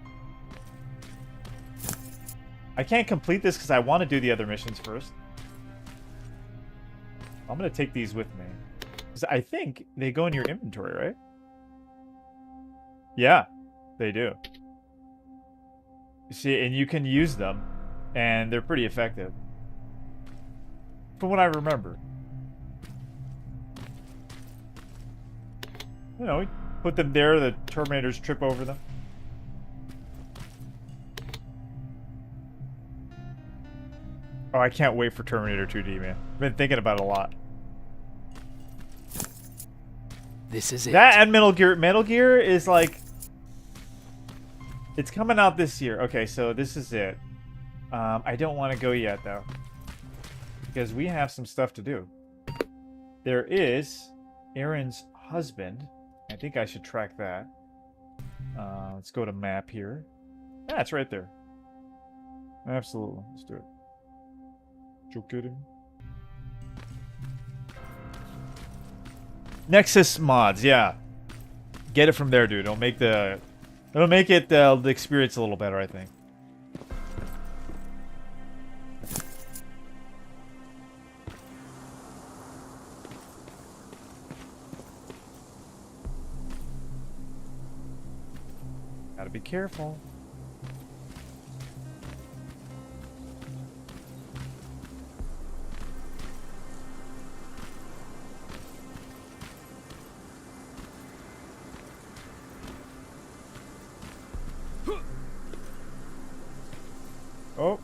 I can't complete this because I want to do the other missions first. I'm going to take these with me. Because I think they go in your inventory, right? Yeah, they do. You see, and you can use them, and they're pretty effective. From what I remember. You know, we put them there, the Terminators trip over them. Oh, I can't wait for Terminator 2D, man. I've been thinking about it a lot. This is it. That and Metal Gear. Metal Gear is like... it's coming out this year. Okay, so this is it. I don't want to go yet, though. Because we have some stuff to do. There is Aaron's husband. I think I should track that. Let's go to map here. Yeah, it's right there. Absolutely. Let's do it. Joe kidding. Nexus mods, yeah. Get it from there, dude. It'll make the... it'll make it the experience a little better, I think. Gotta be careful. Oh.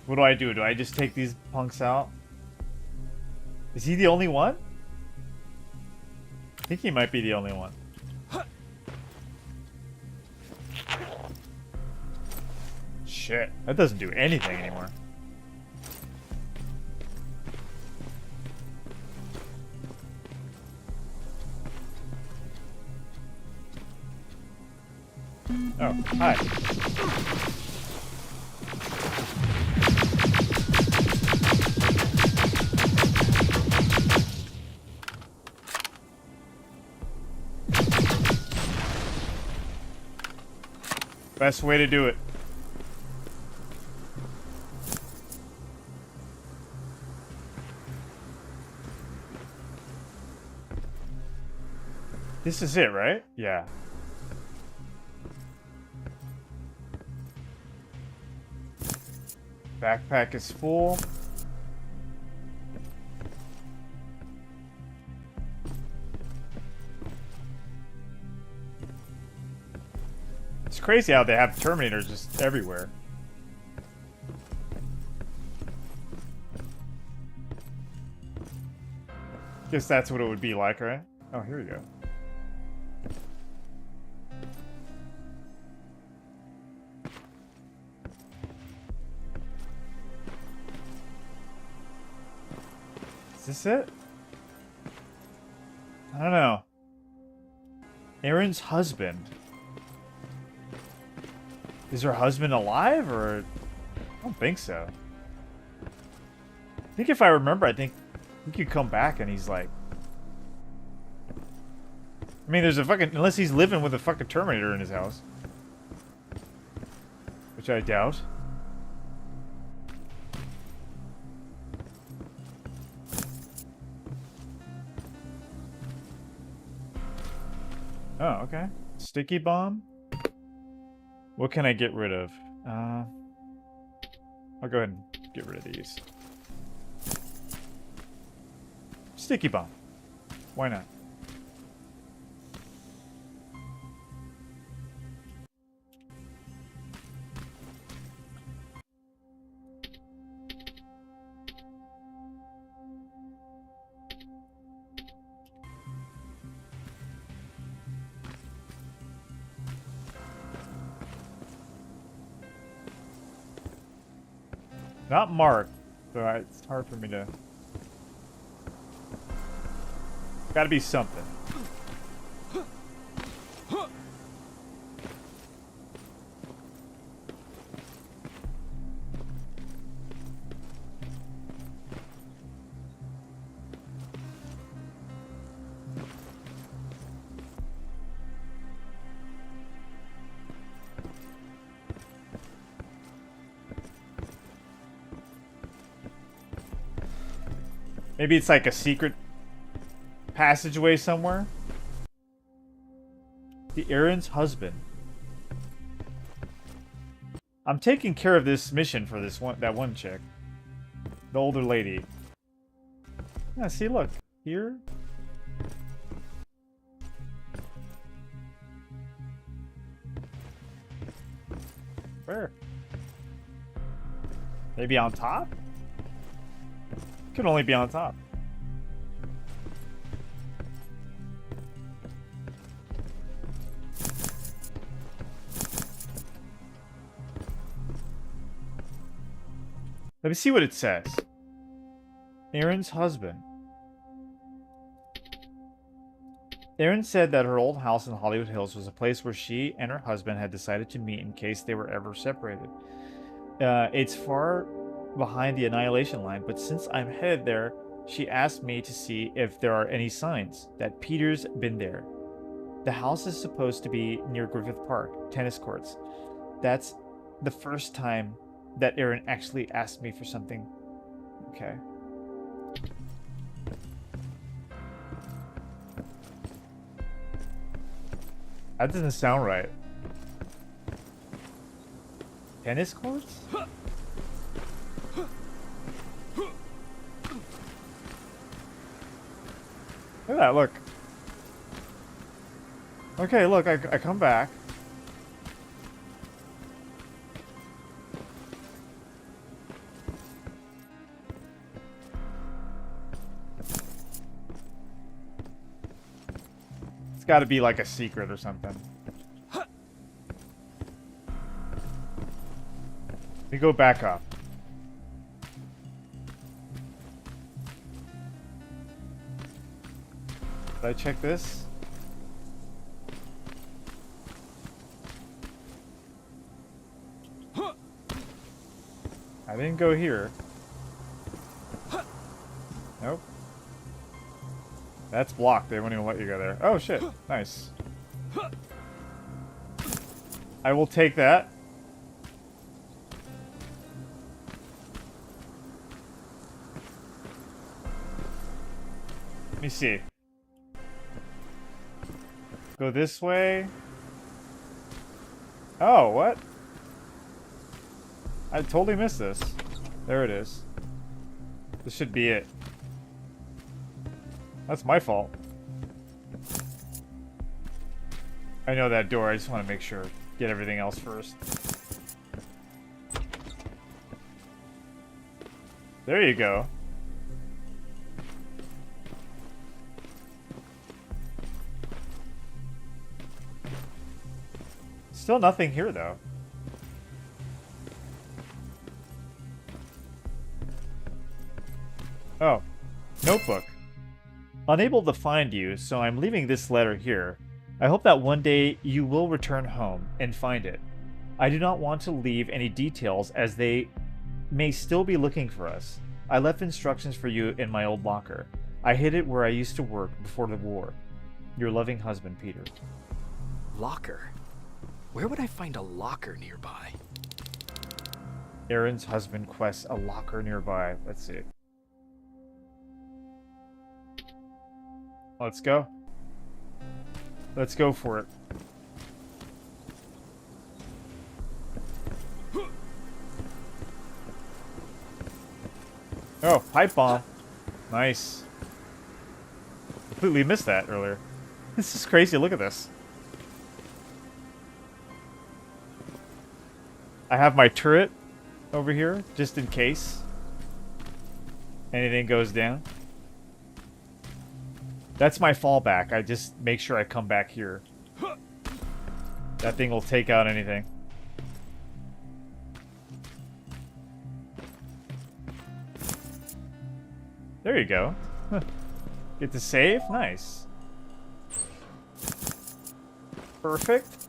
What do I do? Do I just take these punks out? Is he the only one? I think he might be the only one. Shit, that doesn't do anything anymore. Oh, hi. Best way to do it. This is it, right? Yeah. Backpack is full. It's crazy how they have Terminators just everywhere. Guess that's what it would be like, right? Oh, here we go. Is this it? I don't know. Aaron's husband. Is her husband alive, or... I don't think so. I think if I remember, I think he could come back and he's like... I mean, there's a fucking... Unless he's living with a fucking Terminator in his house. Which I doubt. Oh, okay. Sticky bomb? What can I get rid of? I'll go ahead and get rid of these. Sticky bomb. Why not? Not Mark, so it's hard for me to... Gotta be something. Maybe it's like a secret passageway somewhere. The Aaron's husband. I'm taking care of this mission for that one chick. The older lady. Yeah, see, look. Here. Where? Maybe on top? Can only be on top. Let me see what it says. Aaron's husband. Aaron said that her old house in Hollywood Hills was a place where she and her husband had decided to meet in case they were ever separated. It's far behind the annihilation line, but since I'm headed there, she asked me to see if there are any signs that Peter's been there. The house is supposed to be near Griffith Park, tennis courts. That's the first time that Aaron actually asked me for something. Okay. That doesn't sound right. Tennis courts? Look at that, look. Okay, look, I come back. It's gotta be like a secret or something. Let me go back up. Did I check this? I didn't go here. Nope. That's blocked. They won't even let you go there. Oh, shit. Nice. I will take that. Let me see. Go this way. Oh, what? I totally missed this. There it is. This should be it. That's my fault. I know that door. I just want to make sure. Get everything else first. There you go. Still nothing here, though. Oh. Notebook. Unable to find you, so I'm leaving this letter here. I hope that one day you will return home and find it. I do not want to leave any details as they may still be looking for us. I left instructions for you in my old locker. I hid it where I used to work before the war. Your loving husband, Peter. Locker? Where would I find a locker nearby? Aaron's husband quests a locker nearby. Let's see. Let's go. Let's go for it. Oh, pipe bomb. Nice. Completely missed that earlier. This is crazy. Look at this. I have my turret over here, just in case anything goes down. That's my fallback. I just make sure I come back here. That thing will take out anything. There you go. Get to save? Nice. Perfect.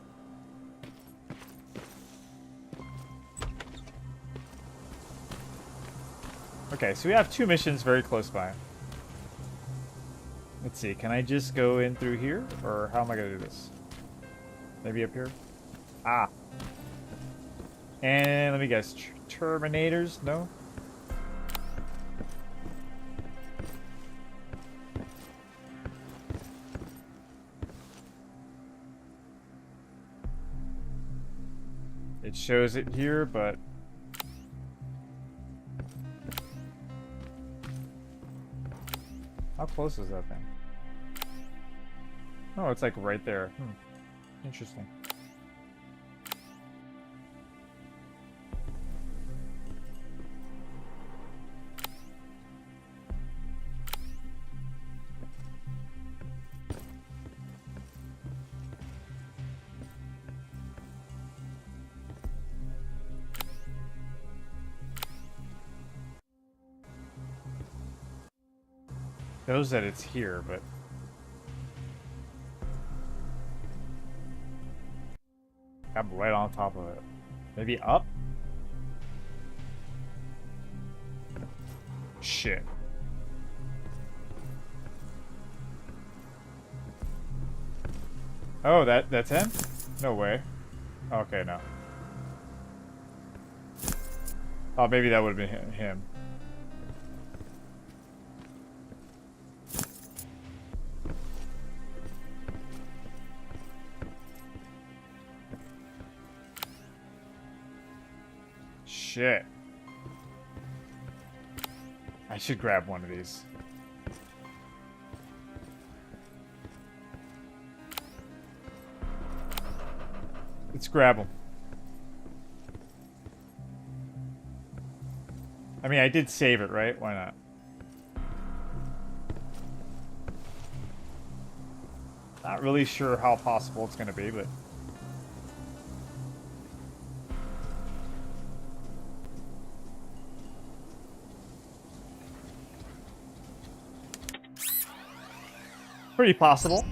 Okay, so we have 2 missions very close by. Let's see, can I just go in through here? Or how am I going to do this? Maybe up here? Ah. And let me guess, Terminators? No? It shows it here, but... How close is that thing? Oh, it's like right there. Interesting. Knows that it's here, but... I'm right on top of it. Maybe up? Shit. Oh, that's him? No way. Okay, no. Oh, maybe that would have been him. Shit. I should grab one of these. Let's grab them. I mean, I did save it, right? Why not? Not really sure how possible it's going to be, but... Pretty possible.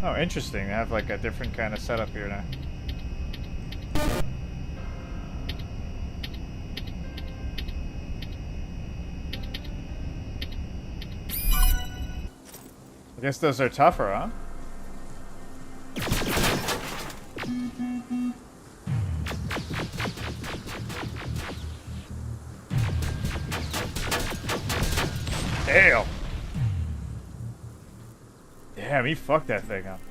Oh, interesting. They have like a different kind of setup here now. Guess those are tougher, huh? Damn. Damn, he fucked that thing up.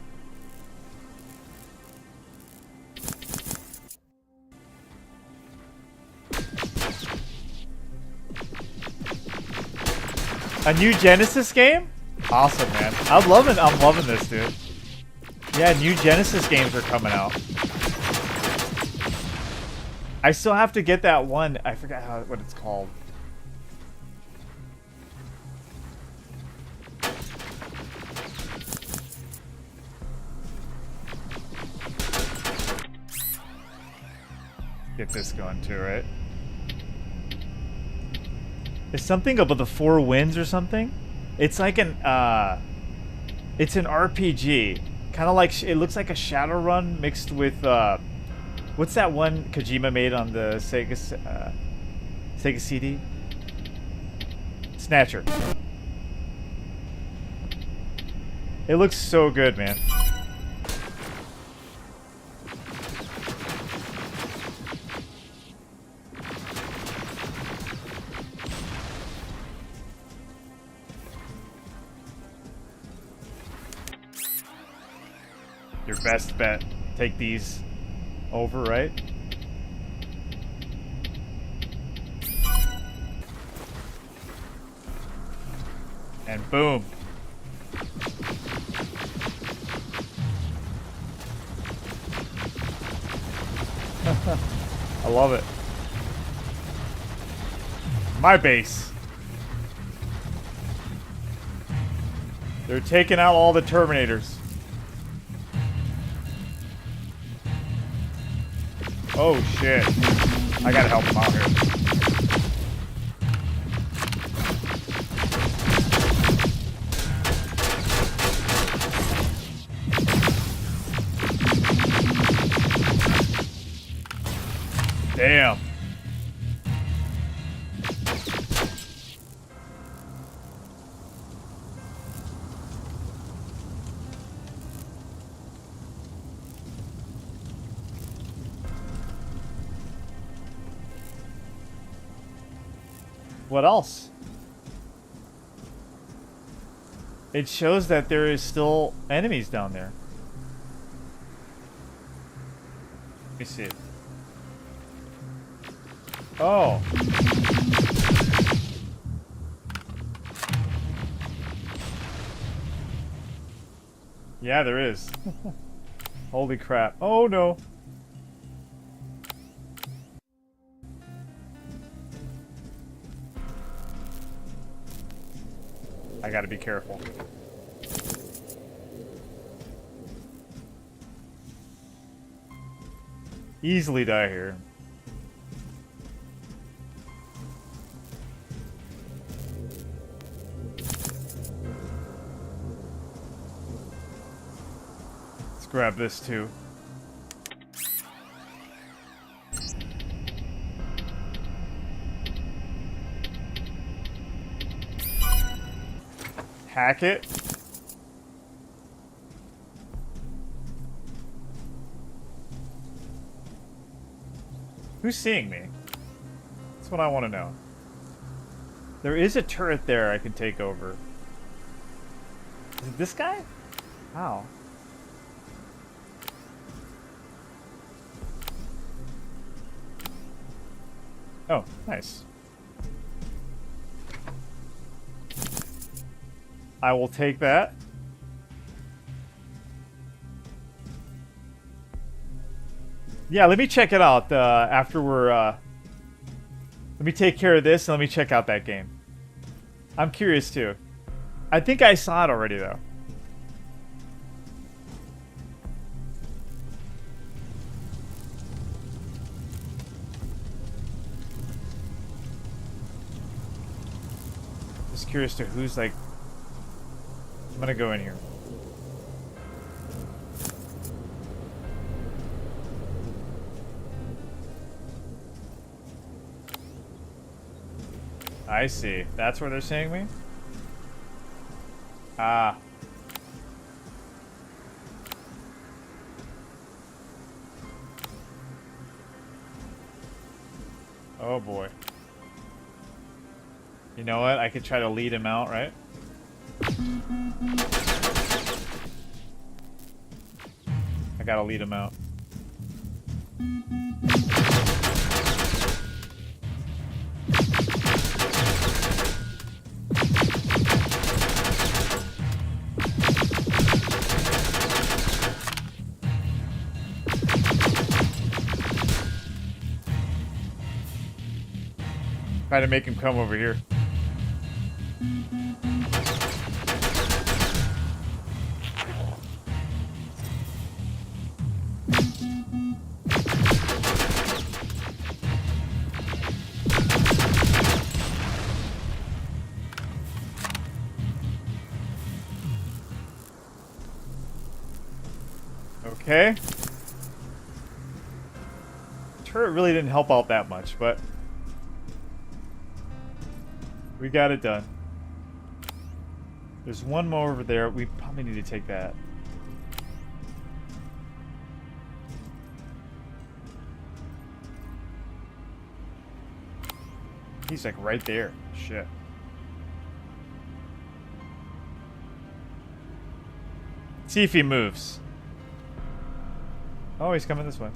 A new Genesis game? Awesome, man. I'm loving this, dude. Yeah, new Genesis games are coming out. I still have to get that one. I forgot what it's called. Get this going too, right? There's something about the 4 winds or something. It's like an it's an RPG, kind of like it looks like a Shadowrun mixed with what's that one Kojima made on the Sega CD? Snatcher. It looks so good, man. Your best bet. Take these over, right? And boom. I love it. My base. They're taking out all the Terminators. Oh shit. I gotta help him out here. Damn. What else? It shows that there is still enemies down there. Let me see. Oh. Yeah, there is. Holy crap. Oh no. I gotta be careful. Easily die here. Let's grab this too. Hack it. Who's seeing me? That's what I want to know. There is a turret there I can take over. Is it this guy? How? Oh, nice. I will take that. Yeah, let me check it out after we're... let me take care of this and let me check out that game. I'm curious too. I think I saw it already though. Just curious to who's like... I'm gonna go in here. I see. That's where they're seeing me? Ah. Oh boy. You know what? I could try to lead him out, right? I gotta lead him out. Try to make him come over here. Okay. Turret really didn't help out that much, but we got it done. There's one more over there. We probably need to take that. He's like right there. Shit. See if he moves. Oh, he's coming this way.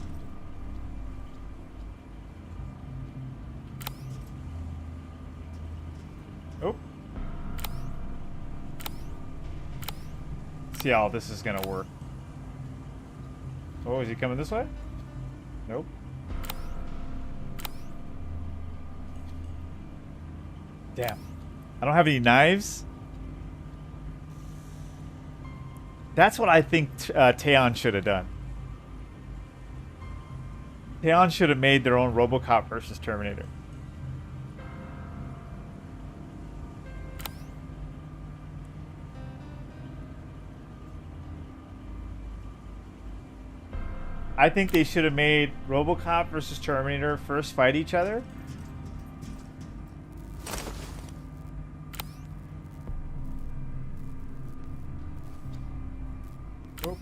Oh. See how this is gonna work. Oh, is he coming this way? Nope. Damn. I don't have any knives. That's what I think Taeon should have done. Taeon should have made their own RoboCop versus Terminator. I think they should have made RoboCop versus Terminator first fight each other. Oh.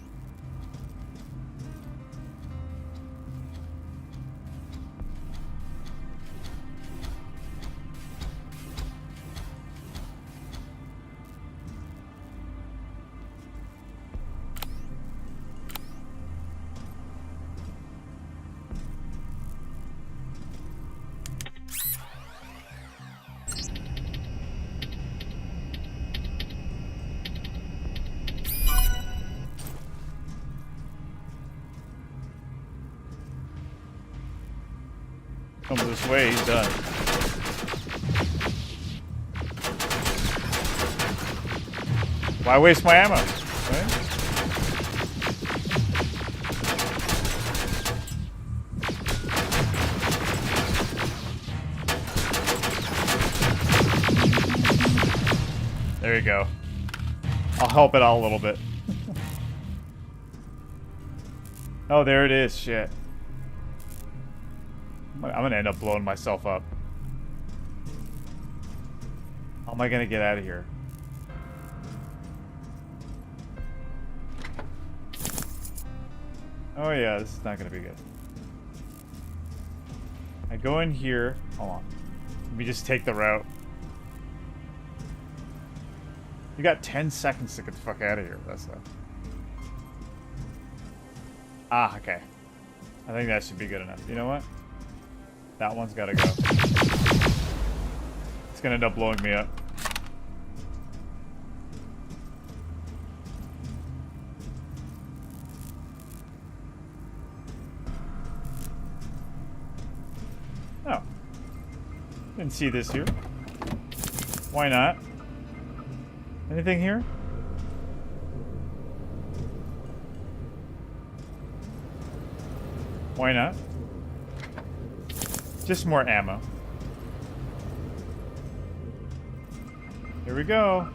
Comes this way, he's done. Why waste my ammo? Right? There you go. I'll help it out a little bit. Oh, there it is. Shit. I'm gonna end up blowing myself up. How am I gonna get out of here? Oh yeah, this is not gonna be good. I go in here. Hold on. Let me just take the route. You got 10 seconds to get the fuck out of here. That's the... Ah, okay. I think that should be good enough. You know what? That one's gotta go. It's gonna end up blowing me up. Oh. Didn't see this here. Why not? Anything here? Why not? Just more ammo. Here we go.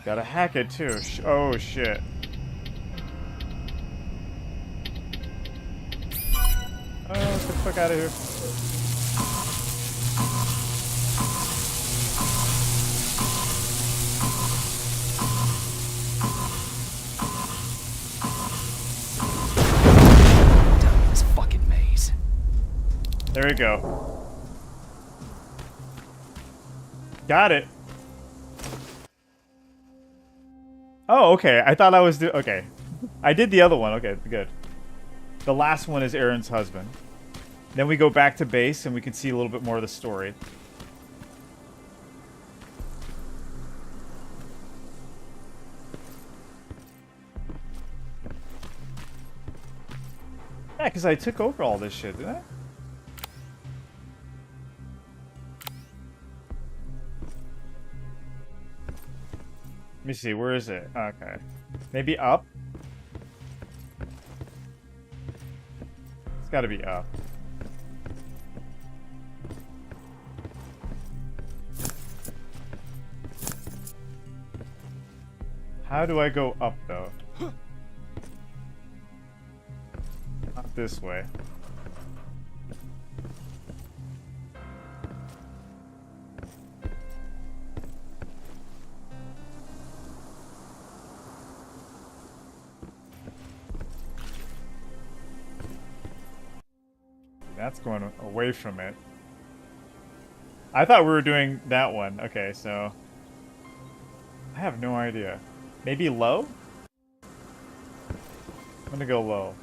Gotta hack it too. Oh shit. Oh, get the fuck out of here. There we go. Got it. Oh, okay. I thought I was okay. I did the other one. Okay, good. The last one is Aaron's husband. Then we go back to base and we can see a little bit more of the story. Yeah, because I took over all this shit, didn't I? Let me see, where is it? Okay. Maybe up? It's gotta be up. How do I go up, though? Not this way. That's going away from it. I thought we were doing that one. Okay, so... I have no idea. Maybe low? I'm gonna go low.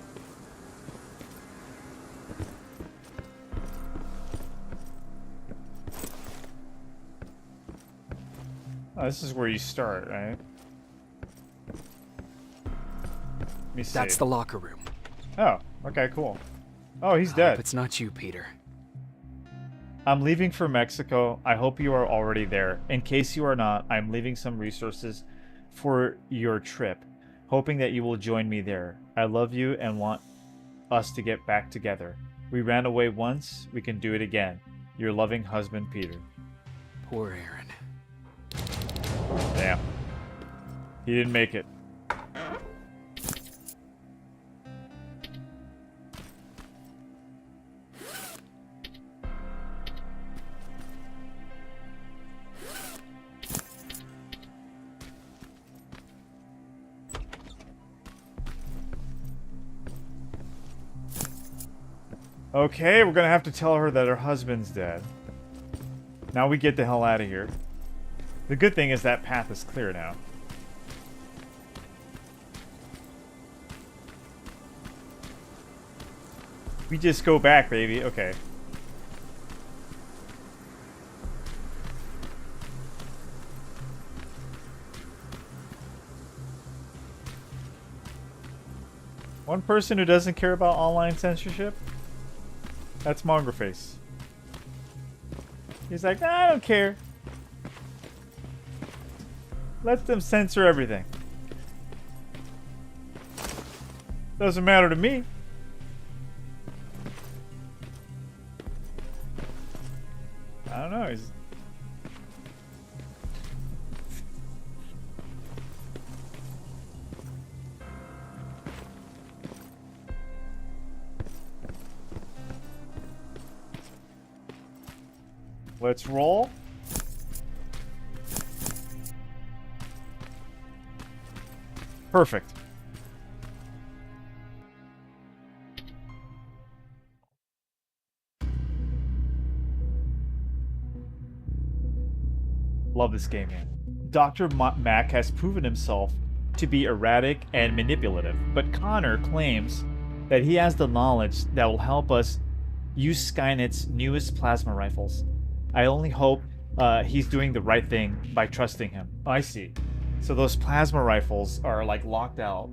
Oh, this is where you start, right? Let me see. That's the locker room. Oh, okay, cool. Oh, he's I dead. hope it's not you, Peter. I'm leaving for Mexico. I hope you are already there. In case you are not, I'm leaving some resources for your trip, hoping that you will join me there. I love you and want us to get back together. We ran away once, we can do it again. Your loving husband, Peter. Poor Aaron. Damn. He didn't make it. Okay, we're gonna have to tell her that her husband's dead. Now we get the hell out of here. The good thing is that path is clear now. We just go back, baby. Okay. One person who doesn't care about online censorship? That's Mongerface. He's like, I don't care. Let them censor everything. Doesn't matter to me. I don't know. He's... Let's roll. Perfect. Love this game, man. Dr. Mack has proven himself to be erratic and manipulative, but Connor claims that he has the knowledge that will help us use Skynet's newest plasma rifles. I only hope he's doing the right thing by trusting him. Oh, I see. So those plasma rifles are like locked out.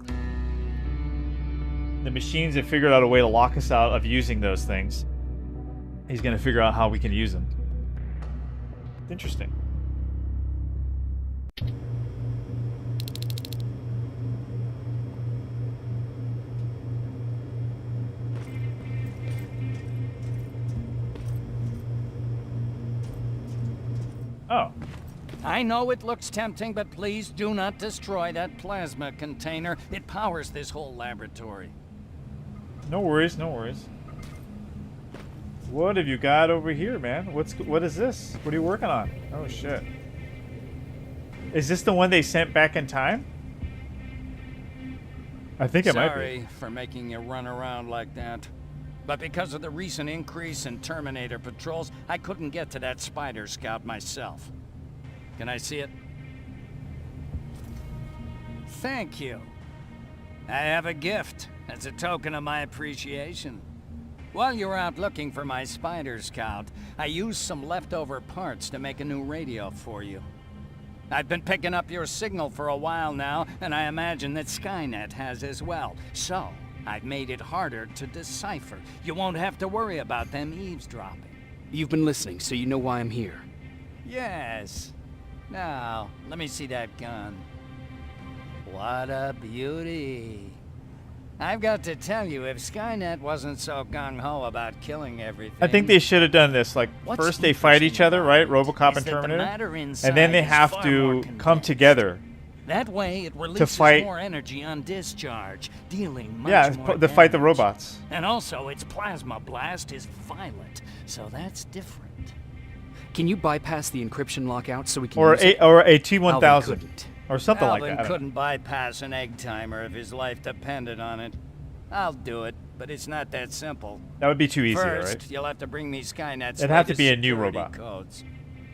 The machines have figured out a way to lock us out of using those things. He's gonna figure out how we can use them. Interesting. Oh. I know it looks tempting, but please do not destroy that plasma container. It powers this whole laboratory. No worries, no worries. What have you got over here, man? What is this? What are you working on? Oh shit. Is this the one they sent back in time? I think it might be. Sorry for making you run around like that. But because of the recent increase in Terminator patrols, I couldn't get to that Spider Scout myself. Can I see it? Thank you. I have a gift as a token of my appreciation. While you were out looking for my Spider Scout, I used some leftover parts to make a new radio for you. I've been picking up your signal for a while now, and I imagine that Skynet has as well. So, I've made it harder to decipher. You won't have to worry about them eavesdropping. You've been listening, so you know why I'm here. Yes. Now, let me see that gun. What a beauty. I've got to tell you, if Skynet wasn't so gung-ho about killing everything... I think they should have done this. Like, first they fight each other, right? RoboCop and Terminator. And then they have to come together. That way, it releases more energy on discharge, dealing much more to fight the robots. And also, its plasma blast is violent, so that's different. Can you bypass the encryption lockout so we can or use it? Or a T-1000. Alvin couldn't. Or something Alvin like that. couldn't bypass an egg timer if his life depended on it. I'll do it, but it's not that simple. That would be too easy, First, right? you'll have to bring me Skynet's It'd have to latest be a new security robot. codes.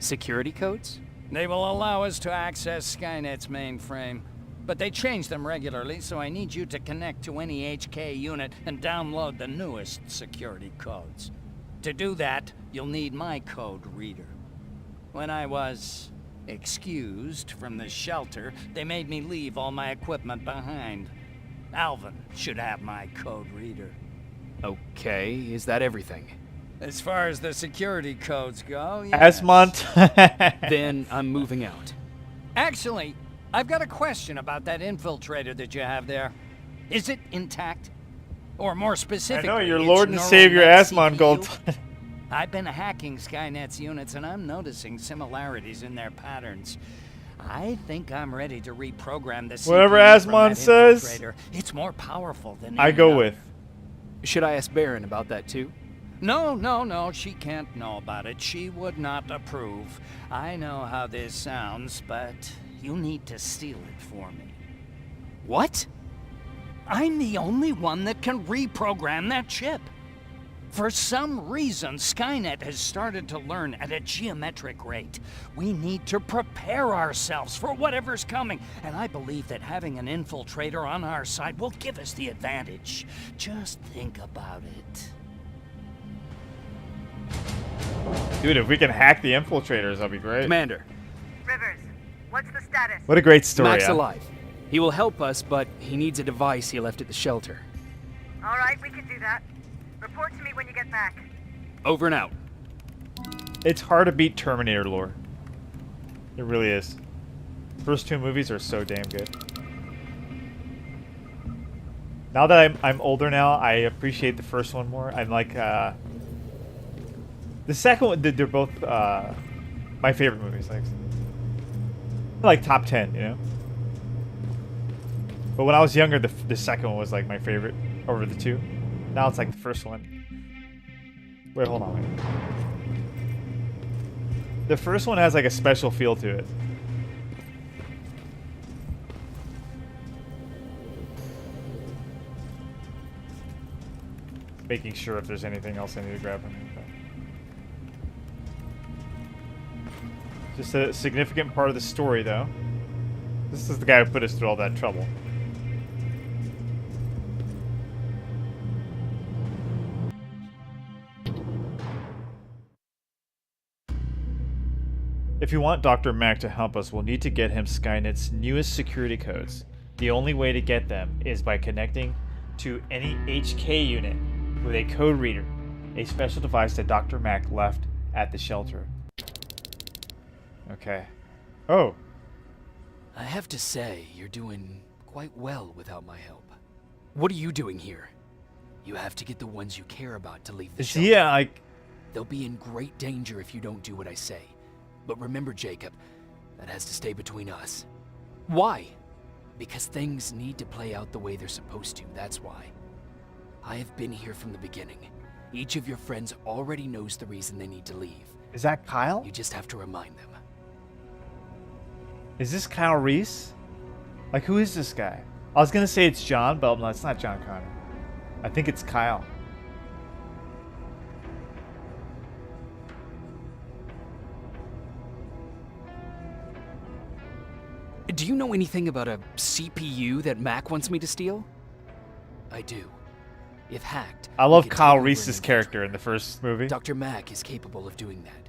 Security codes? They will allow us to access Skynet's mainframe, but they change them regularly, so I need you to connect to any HK unit and download the newest security codes. To do that, you'll need my code reader. When I was excused from the shelter, they made me leave all my equipment behind. Alvin should have my code reader. Okay, is that everything? As far as the security codes go, yes. Asmont. Then I'm moving out. Actually, I've got a question about that infiltrator that you have there. Is it intact? Or more specifically, I know, your its Lord and neural Savior net Asmon CPU? Gold. I've been hacking Skynet's units, and I'm noticing similarities in their patterns. I think I'm ready to reprogram the CPU Whatever from Asmon that says, infiltrator. It's more powerful than I any go other. with. Should I ask Baron about that too? No, she can't know about it. She would not approve. I know how this sounds, but you need to steal it for me. What? I'm the only one that can reprogram that chip. For some reason, Skynet has started to learn at a geometric rate. We need to prepare ourselves for whatever's coming, and I believe that having an infiltrator on our side will give us the advantage. Just think about it. Dude, if we can hack the infiltrators, that'll be great. Commander. Rivers, what's the status? What a great story. Mac's huh? alive. He will help us, but he needs a device he left at the shelter. All right, we can do that. Report to me when you get back. Over and out. It's hard to beat Terminator lore. It really is. First two movies are so damn good. Now that I'm older now, I appreciate the first one more. I'm like the second one. They're both my favorite movies. Like top 10, you know. But when I was younger, the second one was like my favorite over the two. Now it's like the first one. Wait, hold on. Wait. The first one has like a special feel to it. Making sure if there's anything else I need to grab from here. Just a significant part of the story, though. This is the guy who put us through all that trouble. If you want Dr. Mac to help us, we'll need to get him Skynet's newest security codes. The only way to get them is by connecting to any HK unit with a code reader, a special device that Dr. Mac left at the shelter. Okay. Oh. I have to say, you're doing quite well without my help. What are you doing here? You have to get the ones you care about to leave the shelter. Yeah, like... They'll be in great danger if you don't do what I say. But remember, Jacob, that has to stay between us. Why? Because things need to play out the way they're supposed to, that's why. I have been here from the beginning. Each of your friends already knows the reason they need to leave. Is that Kyle? You just have to remind them. Is this Kyle Reese? Like, who is this guy? I was gonna say it's John, but no, it's not John Connor. I think it's Kyle. Do you know anything about a CPU that Mac wants me to steal? I do. If hacked, I we love could Kyle take over Reese's an character in the first movie. Dr. Mac is capable of doing that.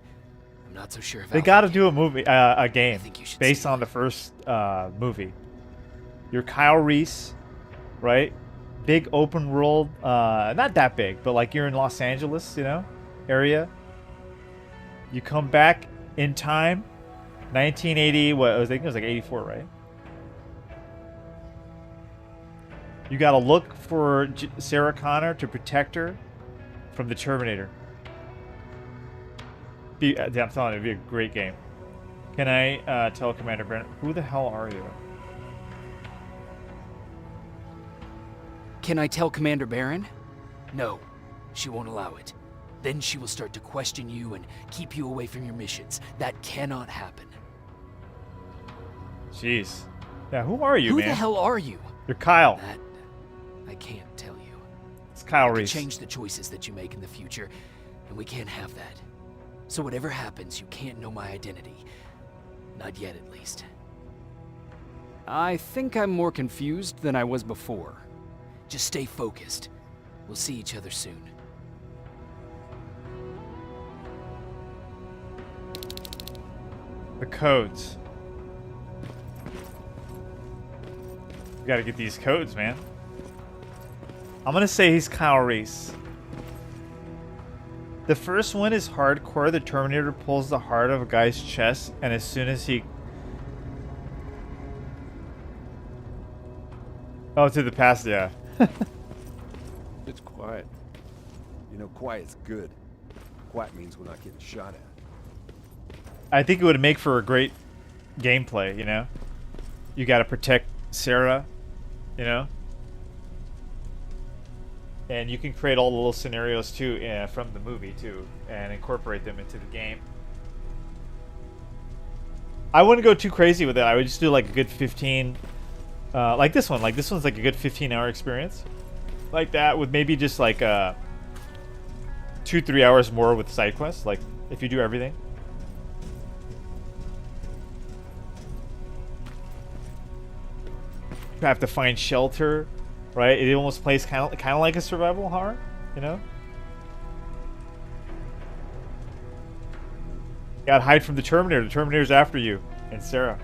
I'm not so sure if They Alpha got to can. do a movie, a game think you should based see on the first movie. You're Kyle Reese, right? Big open world, not that big, but like you're in Los Angeles, you know, area. You come back in time, 1980. What I think it was like 84, right? You got to look for Sarah Connor to protect her from the Terminator. I'm telling you, it'd be a great game. Can I tell Commander Brent, who the hell are you? Can I tell Commander Baron? No, she won't allow it. Then she will start to question you and keep you away from your missions. That cannot happen. Jeez. Yeah, who are you, Who man? the hell are you? You're Kyle. That I can't tell you. It's Kyle I could Reese. change the choices that you make in the future, and we can't have that. So whatever happens, you can't know my identity. Not yet, at least. I think I'm more confused than I was before. Just stay focused. We'll see each other soon. The codes. We gotta get these codes, man. I'm gonna say he's Kyle Reese. The first one is hardcore. The Terminator pulls the heart of a guy's chest, and as soon as he... Oh, to the past, yeah. It's quiet. You know, quiet's good. Quiet means we're not getting shot at. I think it would make for a great gameplay, you know? You gotta protect Sarah, you know? And you can create all the little scenarios too from the movie too, and incorporate them into the game. I wouldn't go too crazy with it. I would just do like a good 15, like this one. Like this one's like a good 15-hour experience, like that, with maybe just like 2-3 hours more with side quests. Like if you do everything. You have to find shelter. Right, it almost plays kind of like a survival horror, you know. You gotta hide from the Terminator. The Terminator's after you and Sarah.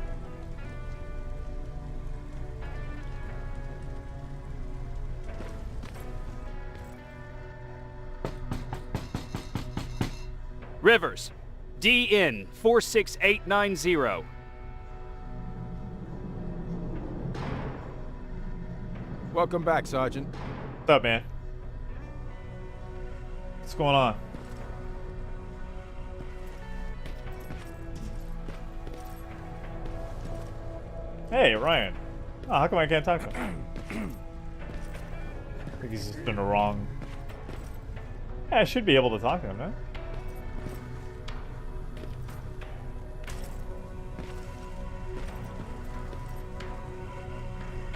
Rivers, DN 46890. Welcome back, Sergeant. What's up, man? What's going on? Hey, Ryan. Oh, how come I can't talk to him? I think he's just been the wrong... Yeah, I should be able to talk to him, man.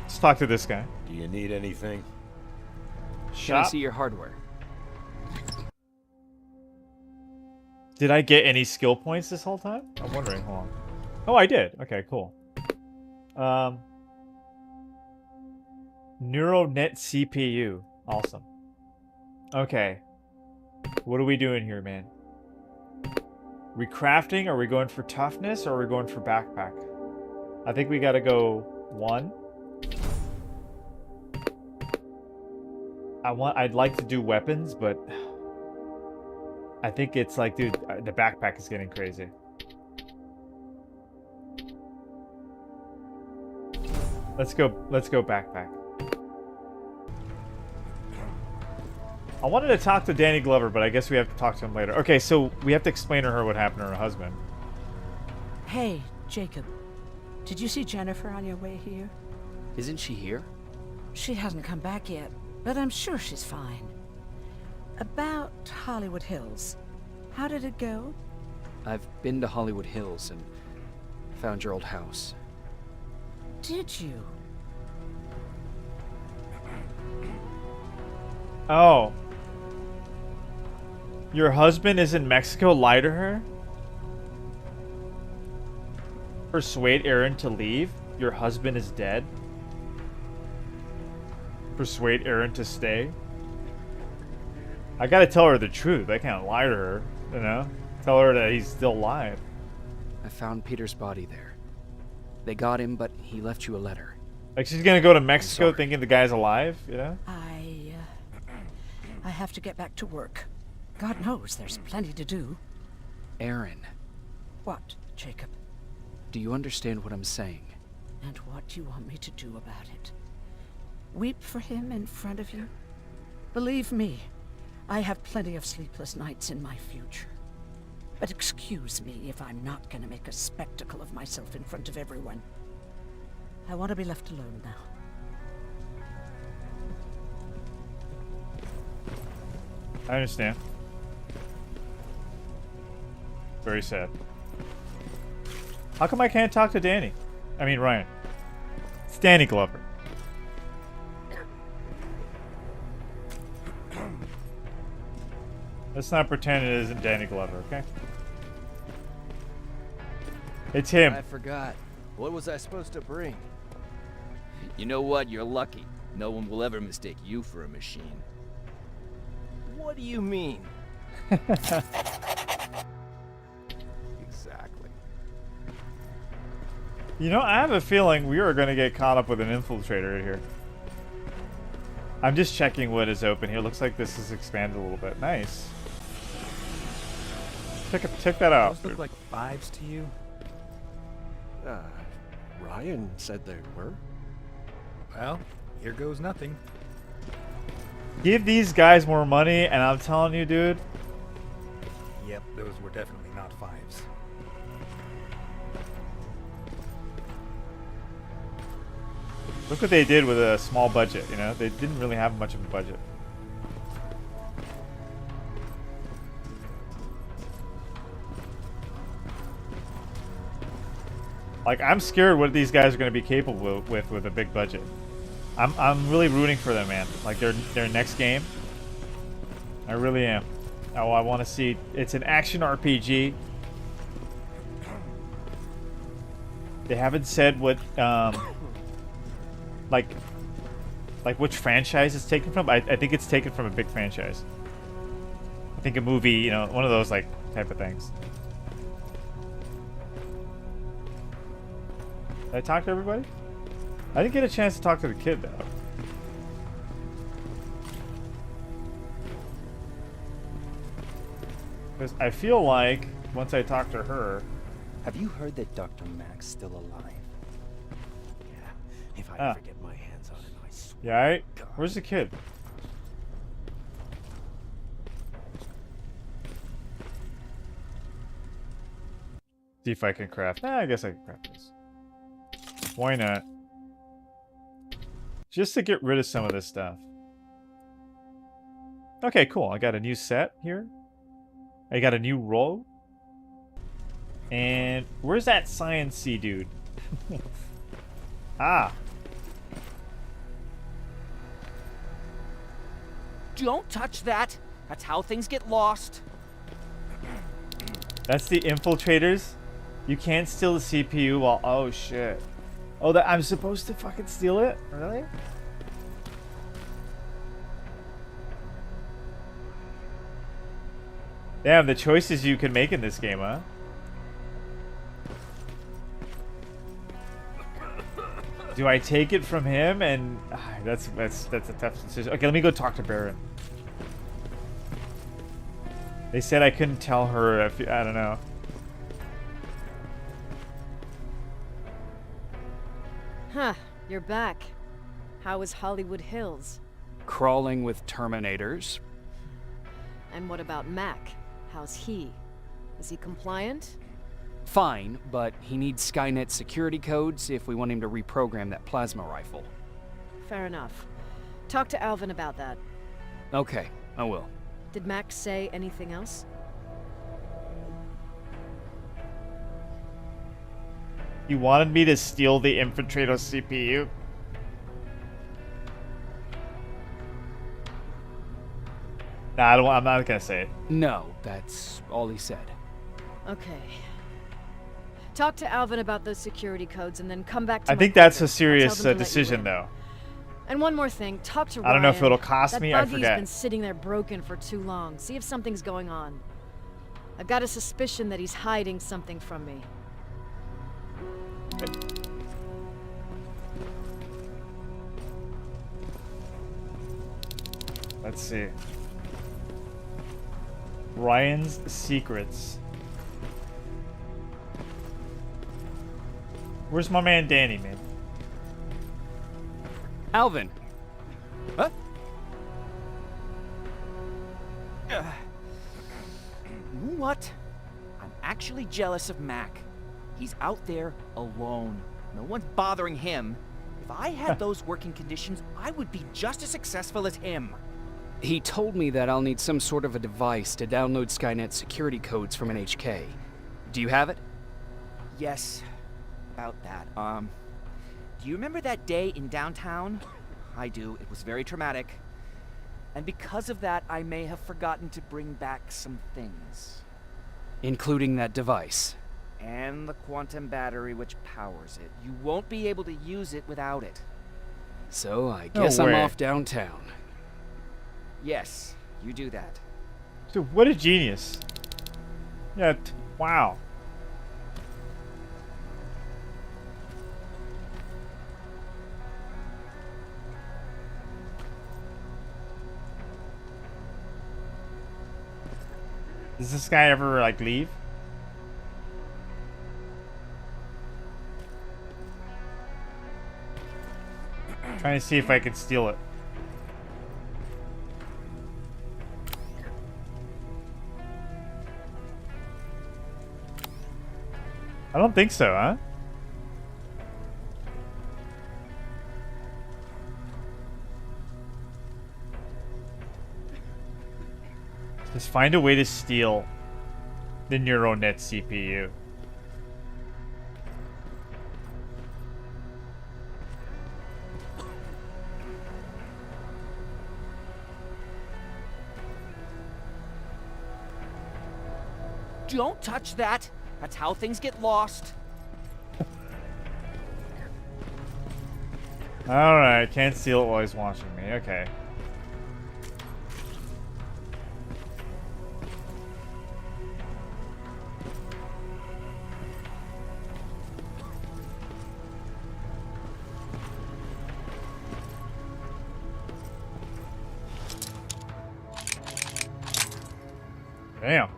Let's talk to this guy. Do you need anything? Can I see your hardware? Did I get any skill points this whole time? I'm wondering. Hold on. Oh, I did. Okay, cool. NeuroNet CPU. Awesome. Okay. What are we doing here, man? Recrafting? Are we going for toughness or are we going for backpack? I think we gotta go 1. I'd like to do weapons, but I think it's like, dude, the backpack is getting crazy. Let's go backpack. I wanted to talk to Danny Glover, but I guess we have to talk to him later. Okay, so we have to explain to her what happened to her husband. Hey, Jacob. Did you see Jennifer on your way here? Isn't she here? She hasn't come back yet, but I'm sure she's fine. About Hollywood Hills. How did it go? I've been to Hollywood Hills and found your old house. Did you? Oh. Your husband is in Mexico? Lie to her? Persuade Aaron to leave? Your husband is dead? Persuade Aaron to stay? I gotta tell her the truth. I can't lie to her, you know? Tell her that he's still alive. I found Peter's body there. They got him, but he left you a letter. Like she's gonna go to Mexico thinking the guy's alive, you know? I have to get back to work. God knows there's plenty to do. Aaron. What, Jacob? Do you understand what I'm saying? And what you want me to do about it? Weep for him in front of you? Believe me, I have plenty of sleepless nights in my future. But excuse me if I'm not gonna make a spectacle of myself in front of everyone. I want to be left alone now. I understand. Very sad. How come I can't talk to Danny? I mean, Ryan. It's Danny Glover. Let's not pretend it isn't Danny Glover, okay? It's him. I forgot. What was I supposed to bring? You know what? You're lucky. No one will ever mistake you for a machine. What do you mean? Exactly. You know, I have a feeling we are going to get caught up with an infiltrator here. I'm just checking what is open here. Looks like this is expanded a little bit. Nice. Check that out. Those look like fives to you? Ryan said they were. Well, here goes nothing. Give these guys more money, and I'm telling you, dude. Yep, those were definitely not fives. Look what they did with a small budget, you know? They didn't really have much of a budget. Like, I'm scared what these guys are going to be capable with a big budget. I'm really rooting for them, man. Like, their next game. I really am. Oh, I want to see... It's an action RPG. They haven't said what, like which franchise it's taken from. I think it's taken from a big franchise. I think a movie, you know, one of those, like, type of things. Did I talk to everybody? I didn't get a chance to talk to the kid, though. Because I feel like, once I talk to her... Have you heard that Dr. Mack's still alive? Yeah, if I ever get my hands on him, I swear. Yeah, right? Where's the kid? See if I can craft. I guess I can craft this. Why not? Just to get rid of some of this stuff. Okay, cool. I got a new set here. I got a new role. And where's that science-y dude? Ah. Don't touch that. That's how things get lost. That's the infiltrators. You can't steal the CPU while... Oh, shit. Oh, that I'm supposed to fucking steal it? Really? Damn, the choices you can make in this game, huh? Do I take it from him? And that's a tough decision. Okay, let me go talk to Baron. They said I couldn't tell her if I don't know. Huh, you're back. How is Hollywood Hills? Crawling with Terminators. And what about Mac? How's he? Is he compliant? Fine, but he needs Skynet security codes if we want him to reprogram that plasma rifle. Fair enough. Talk to Alvin about that. Okay, I will. Did Mac say anything else? He wanted me to steal the infiltrator CPU. Nah, I'm not gonna say it. No, that's all he said. Okay. Talk to Alvin about those security codes and then come back to I my think that's a quarters. I'll serious tell them to let you decision, in. though. And one more thing, talk to Ryan. I don't know if it'll cost that me, I buggy's forget. been sitting there broken for too long. See if something's going on. I've got a suspicion that he's hiding something from me. Let's see. Ryan's secrets. Where's my man Danny, man? Alvin. Huh? What? I'm actually jealous of Mac. He's out there alone. No one's bothering him. If I had those working conditions, I would be just as successful as him. He told me that I'll need some sort of a device to download Skynet security codes from an HK. Do you have it? Yes, about that. Do you remember that day in downtown? I do. It was very traumatic. And because of that, I may have forgotten to bring back some things. Including that device. And the quantum battery which powers it. You won't be able to use it without it. So I guess I'm off downtown. Yes, you do that. Dude, what a genius. Yeah, wow. Does this guy ever, like, leave? Trying to see if I can steal it. I don't think so, huh? Just find a way to steal the neural net CPU. Don't touch that. That's how things get lost. Alright, can't steal it while he's watching me. Okay. Damn.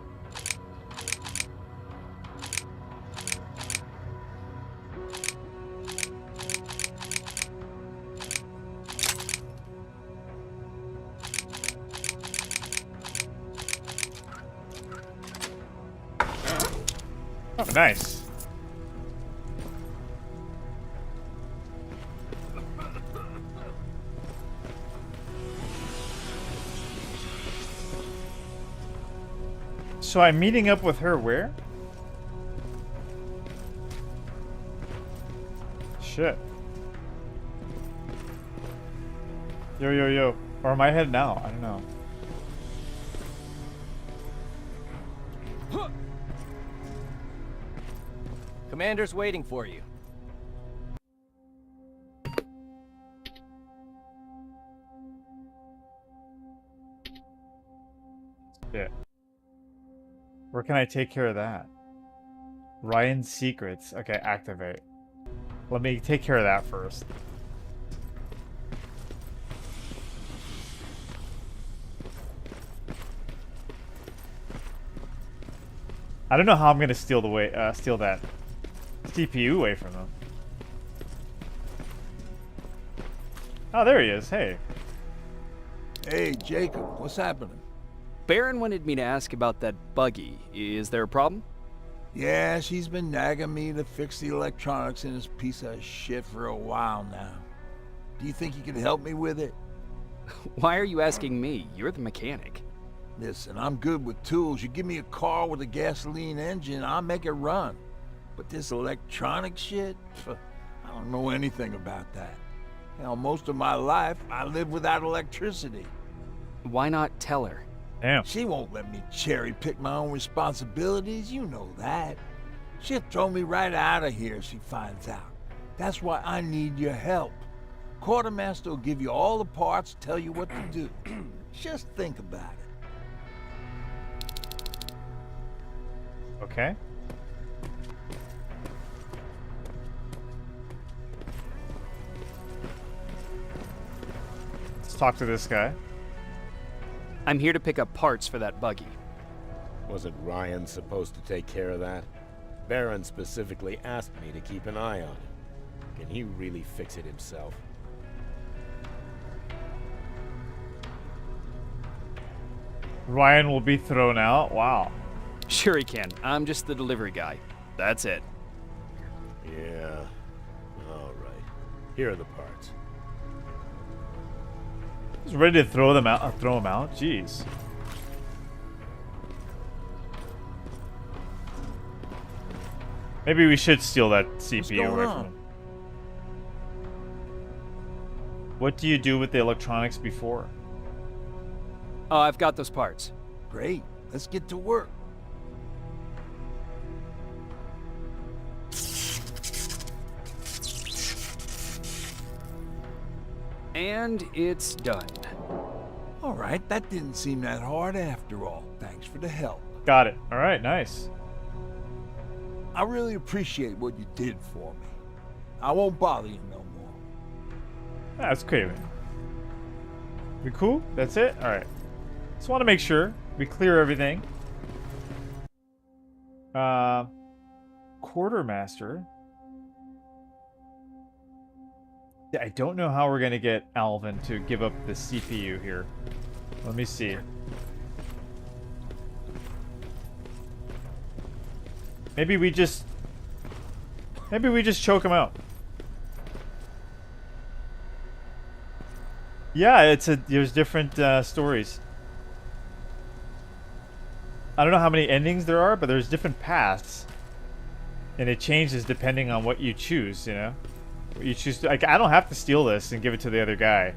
Oh, nice. So I'm meeting up with her where? Shit. Yo, yo, yo. Or am I heading out? I don't know. Commander's waiting for you. Yeah. Where can I take care of that? Ryan's secrets. Okay, activate. Let me take care of that first. I don't know how I'm gonna steal that CPU away from him. Oh, there he is. Hey. Hey, Jacob. What's happening? Baron wanted me to ask about that buggy. Is there a problem? Yeah, she's been nagging me to fix the electronics in this piece of shit for a while now. Do you think you can help me with it? Why are you asking me? You're the mechanic. Listen, I'm good with tools. You give me a car with a gasoline engine, I'll make it run. But this electronic shit, I don't know anything about that. Hell, most of my life, I lived without electricity. Why not tell her? Damn. She won't let me cherry pick my own responsibilities, you know that. She'll throw me right out of here if she finds out. That's why I need your help. Quartermaster will give you all the parts, tell you what to do. Just think about it. Okay. Let's talk to this guy. I'm here to pick up parts for that buggy. Wasn't Ryan supposed to take care of that? Baron specifically asked me to keep an eye on him. Can he really fix it himself? Ryan will be thrown out? Wow. Sure he can. I'm just the delivery guy. That's it. Yeah. All right. Here are the parts. He's ready to throw them out. Throw him out. Jeez. Maybe we should steal that CPU away from him. What do you do with the electronics before? Oh, I've got those parts. Great. Let's get to work. And it's done. All right, that didn't seem that hard after all. Thanks for the help. Got it. All right, nice. I really appreciate what you did for me. I won't bother you no more. That's okay, man. We cool? That's it? All right. Just want to make sure we clear everything. Quartermaster. Yeah, I don't know how we're gonna get Alvin to give up the CPU here. Let me see. Maybe we just choke him out. Yeah, there's different stories. I don't know how many endings there are, but there's different paths, and it changes depending on what you choose. You know, what you choose to, like, I don't have to steal this and give it to the other guy.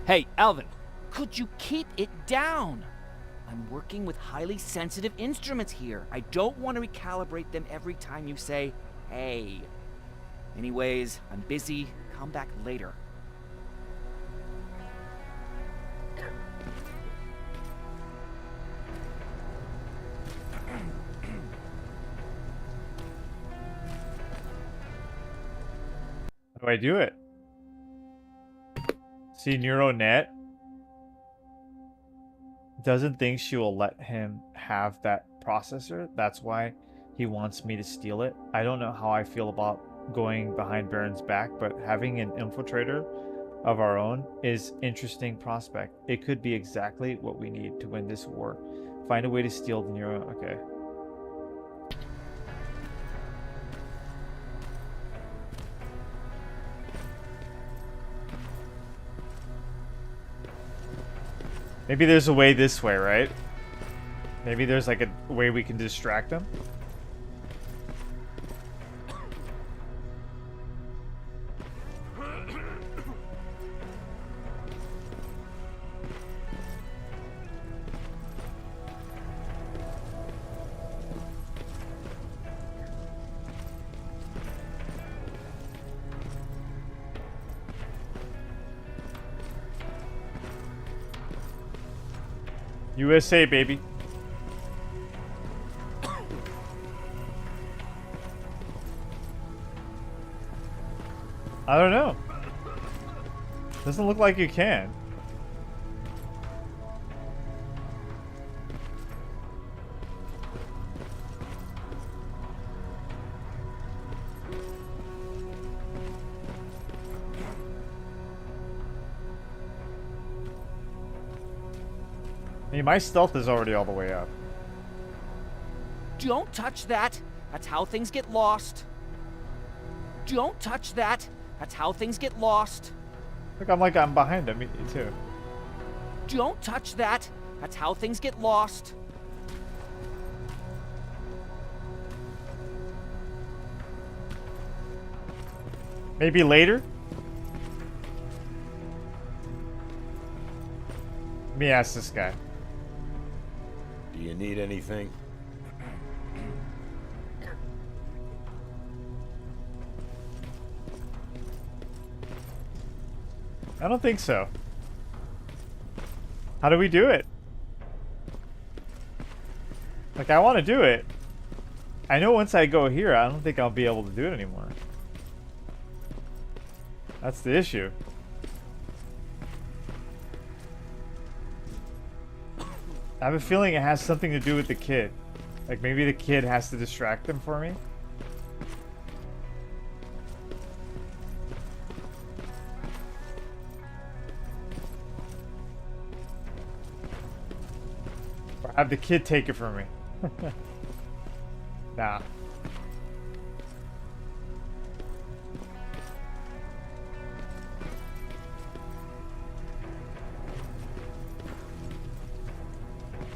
Hey, Alvin. Could you keep it down? I'm working with highly sensitive instruments here. I don't want to recalibrate them every time you say, hey. Anyways, I'm busy. Come back later. How do I do it? See, NeuroNet doesn't think she will let him have that processor. That's why he wants me to steal it. I don't know how I feel about going behind Baron's back, but having an infiltrator of our own is interesting prospect. It could be exactly what we need to win this war. Find a way to steal the neuro. Okay. Maybe there's a way this way, right? Maybe there's like a way we can distract them. USA, baby. I don't know. Doesn't look like you can. I mean, my stealth is already all the way up. Don't touch that. That's how things get lost. Don't touch that. That's how things get lost. Look, I'm behind him, me too. Don't touch that. That's how things get lost. Maybe later? Let me ask this guy. Do you need anything? I don't think so. How do we do it? Like, I want to do it. I know once I go here, I don't think I'll be able to do it anymore. That's the issue. I have a feeling it has something to do with the kid. Like, maybe the kid has to distract them for me. Or have the kid take it from me. Nah.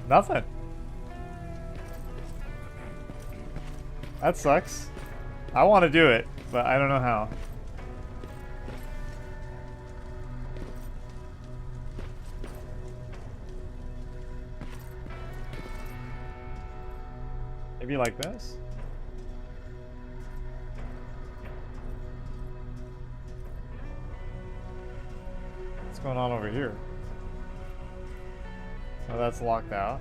Nothing. That sucks. I want to do it, but I don't know how. Maybe like this? What's going on over here? Oh, that's locked out.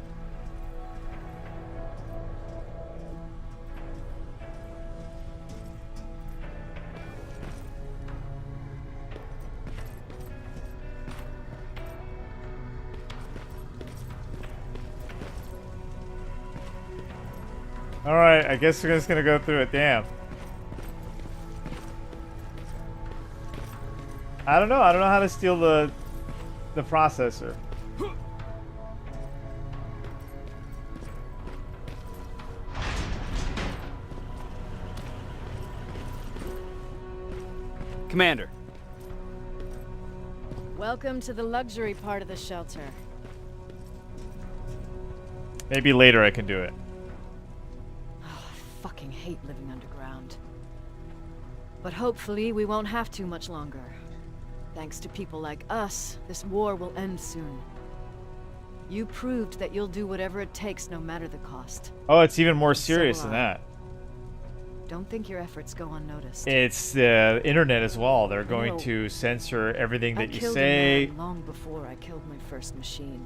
Alright, I guess we're just gonna go through it. Damn. I don't know how to steal the processor. Commander. Welcome to the luxury part of the shelter. Maybe later I can do it. Fucking hate living underground. But hopefully we won't have to much longer. Thanks to people like us, this war will end soon. You proved that you'll do whatever it takes no matter the cost. Oh, it's even more serious than that. Don't think your efforts go unnoticed. It's the internet as well. They're going to censor everything that you say. I killed a man long before I killed my first machine.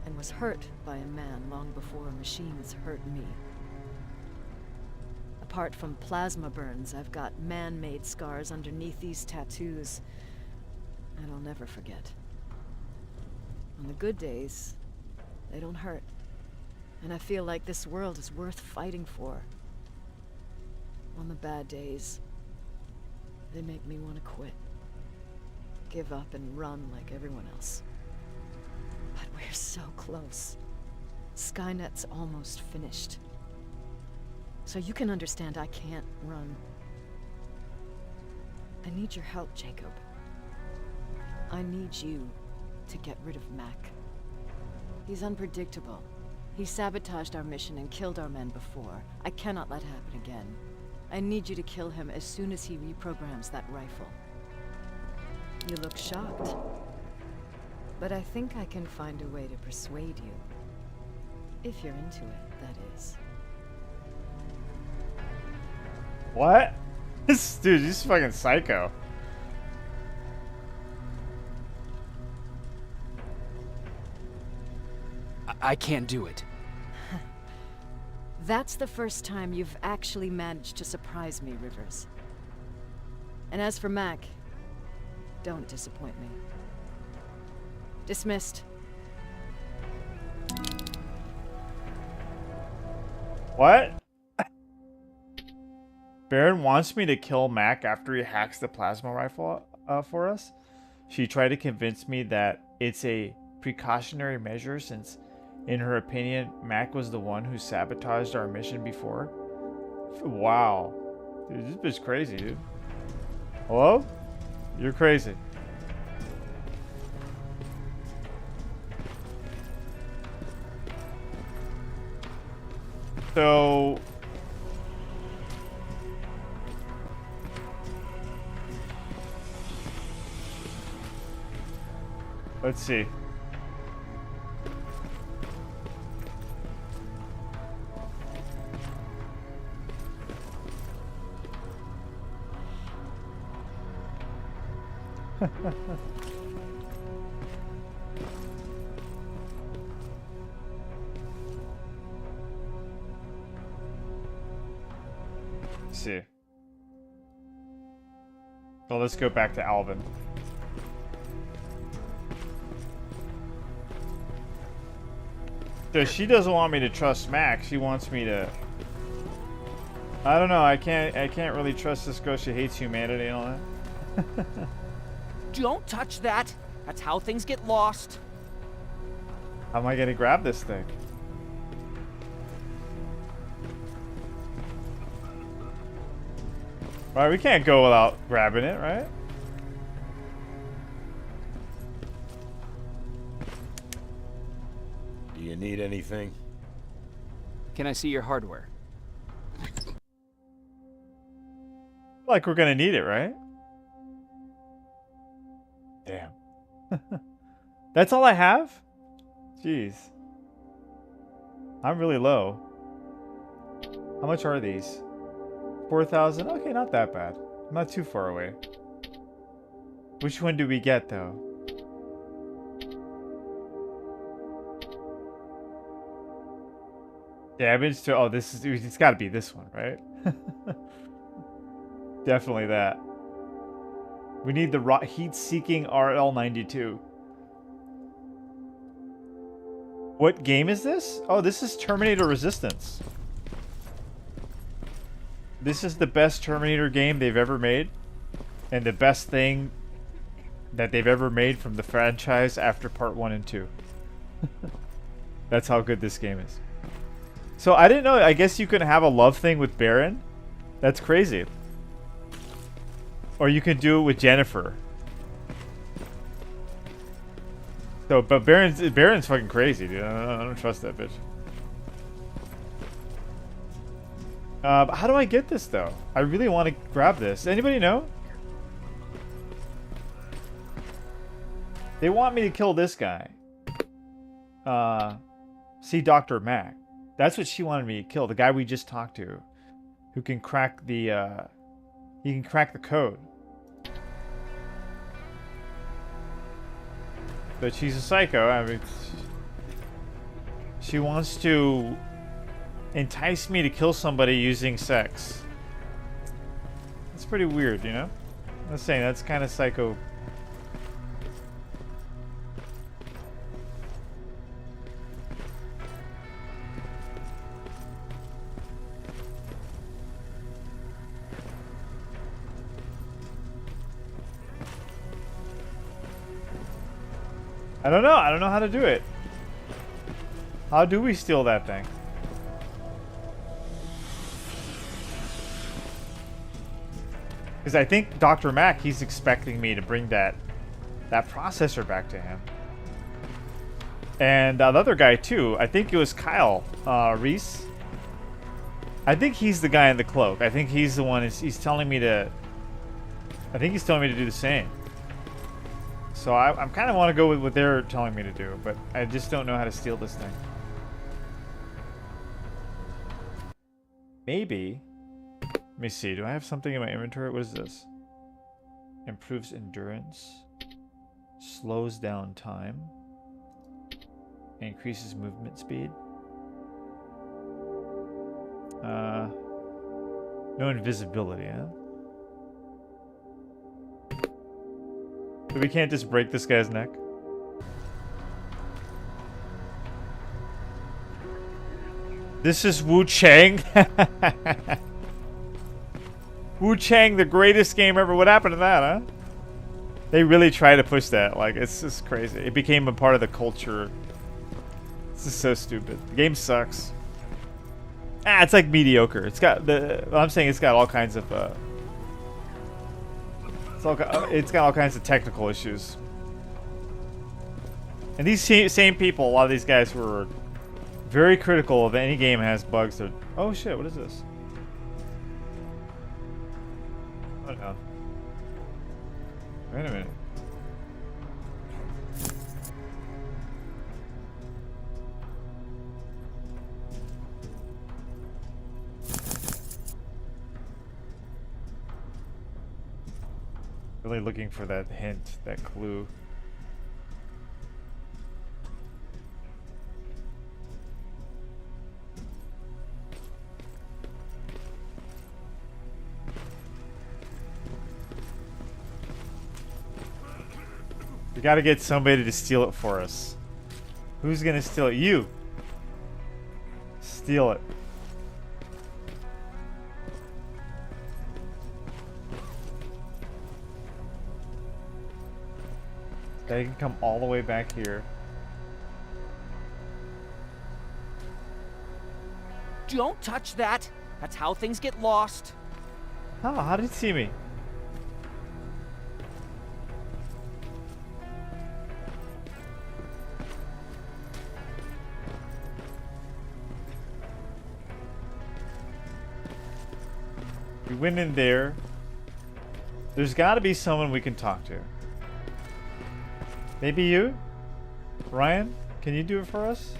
And was hurt by a man long before a machine's hurt me. Apart from plasma burns, I've got man-made scars underneath these tattoos. And I'll never forget. On the good days, they don't hurt. And I feel like this world is worth fighting for. On the bad days, they make me want to quit. Give up and run like everyone else. But we're so close. Skynet's almost finished. So you can understand I can't run. I need your help, Jacob. I need you to get rid of Mac. He's unpredictable. He sabotaged our mission and killed our men before. I cannot let it happen again. I need you to kill him as soon as he reprograms that rifle. You look shocked. But I think I can find a way to persuade you. If you're into it, that is. What? This dude, he's fucking psycho. I can't do it. That's the first time you've actually managed to surprise me, Rivers. And as for Mac, don't disappoint me. Dismissed. What? Baron wants me to kill Mac after he hacks the plasma rifle for us. She tried to convince me that it's a precautionary measure since, in her opinion, Mac was the one who sabotaged our mission before. Wow. Dude, this bitch crazy, dude. Hello? You're crazy. So... let's see. Let's see. Well, let's go back to Alvin. So she doesn't want me to trust Max. She wants me to. I don't know. I can't really trust this girl. She hates humanity and all that. Don't touch that. That's how things get lost. How am I gonna grab this thing? Right, we can't go without grabbing it, right? Do you need anything? Can I see your hardware? Like we're gonna need it, right? Damn. That's all I have? Jeez. I'm really low. How much are these? 4,000? Okay, not that bad. I'm not too far away. Which one do we get, though? Damage to... Oh, this is... It's gotta be this one, right? Definitely that. We need the heat-seeking RL92. What game is this? Oh, this is Terminator Resistance. This is the best Terminator game they've ever made. And the best thing that they've ever made from the franchise after part 1 and 2. That's how good this game is. So I didn't know, I guess you can have a love thing with Baron. That's crazy. Or you can do it with Jennifer. So, but Baron's fucking crazy, dude. I don't trust that bitch. How do I get this, though? I really want to grab this. Anybody know? They want me to kill this guy. See Dr. Mac. That's what she wanted me to kill. The guy we just talked to. Who can crack the, he can crack the code. But she's a psycho. I mean, she wants to entice me to kill somebody using sex. It's pretty weird, you know? I'm saying that's kind of psycho. I don't know. I don't know how to do it. How do we steal that thing? Because I think Dr. Mac, he's expecting me to bring that processor back to him. And that other guy too. I think it was Kyle Reese. I think he's the guy in the cloak. I think he's the one. He's telling me to. I think he's telling me to do the same. So I kind of want to go with what they're telling me to do, but I just don't know how to steal this thing. Maybe. Let me see. Do I have something in my inventory? What is this? Improves endurance. Slows down time. Increases movement speed. No invisibility, huh? So we can't just break this guy's neck? This is Wu Chang. Wu Chang, the greatest game ever. What happened to that, huh? They really try to push that. Like, it's just crazy. It became a part of the culture. This is so stupid. The game sucks. It's like mediocre. It's got I'm saying it's got all kinds of it's got all kinds of technical issues. And these same people, a lot of these guys who are very critical of any game that has bugs. Oh shit! What is this? Oh no! Wait a minute. Really looking for that hint, that clue. We gotta get somebody to steal it for us. Who's gonna steal it? You! Steal it. They can come all the way back here. Don't touch that. That's how things get lost. Oh, how did he see me? We went in there. There's got to be someone we can talk to. Maybe you? Ryan? Can you do it for us?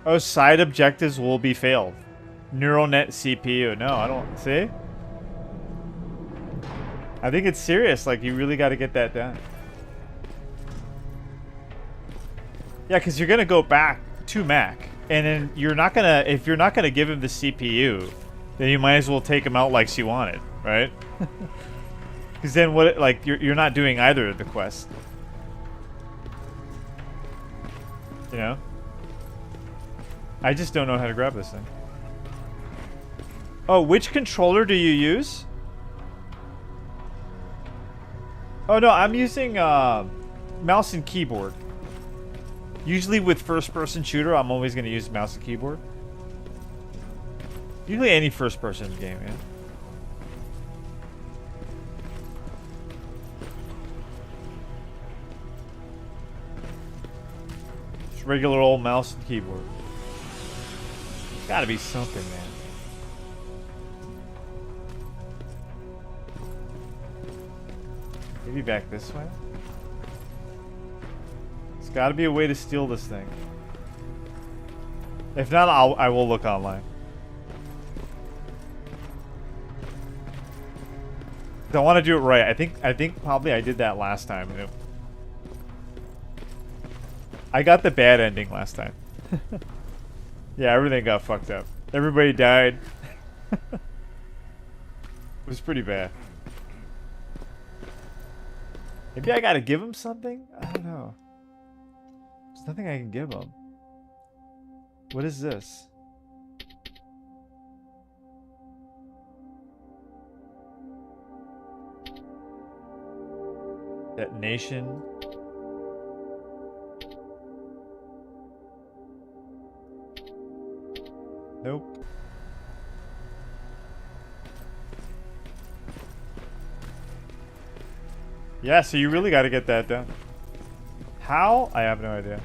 Oh, side objectives will be failed. Neural net CPU. No, I don't. See? I think it's serious. Like, you really got to get that done. Yeah, because you're going to go back to Mac. And then you're not going to... If you're not going to give him the CPU... then you might as well take him out like she wanted, right? Because then what? Like you're not doing either of the quests. You know? I just don't know how to grab this thing. Oh, which controller do you use? Oh no, I'm using mouse and keyboard. Usually with first-person shooter, I'm always going to use mouse and keyboard. Usually any first-person game, yeah. Just regular old mouse and keyboard. There's gotta be something, man. Maybe back this way? There's gotta be a way to steal this thing. If not, I will look online. I want to do it right. I think probably I did that last time. I got the bad ending last time. Yeah, everything got fucked up. Everybody died. It was pretty bad. Maybe I gotta give him something? I don't know. There's nothing I can give him. What is this? Detonation. Nope. Yeah, so you really got to get that done. How? I have no idea.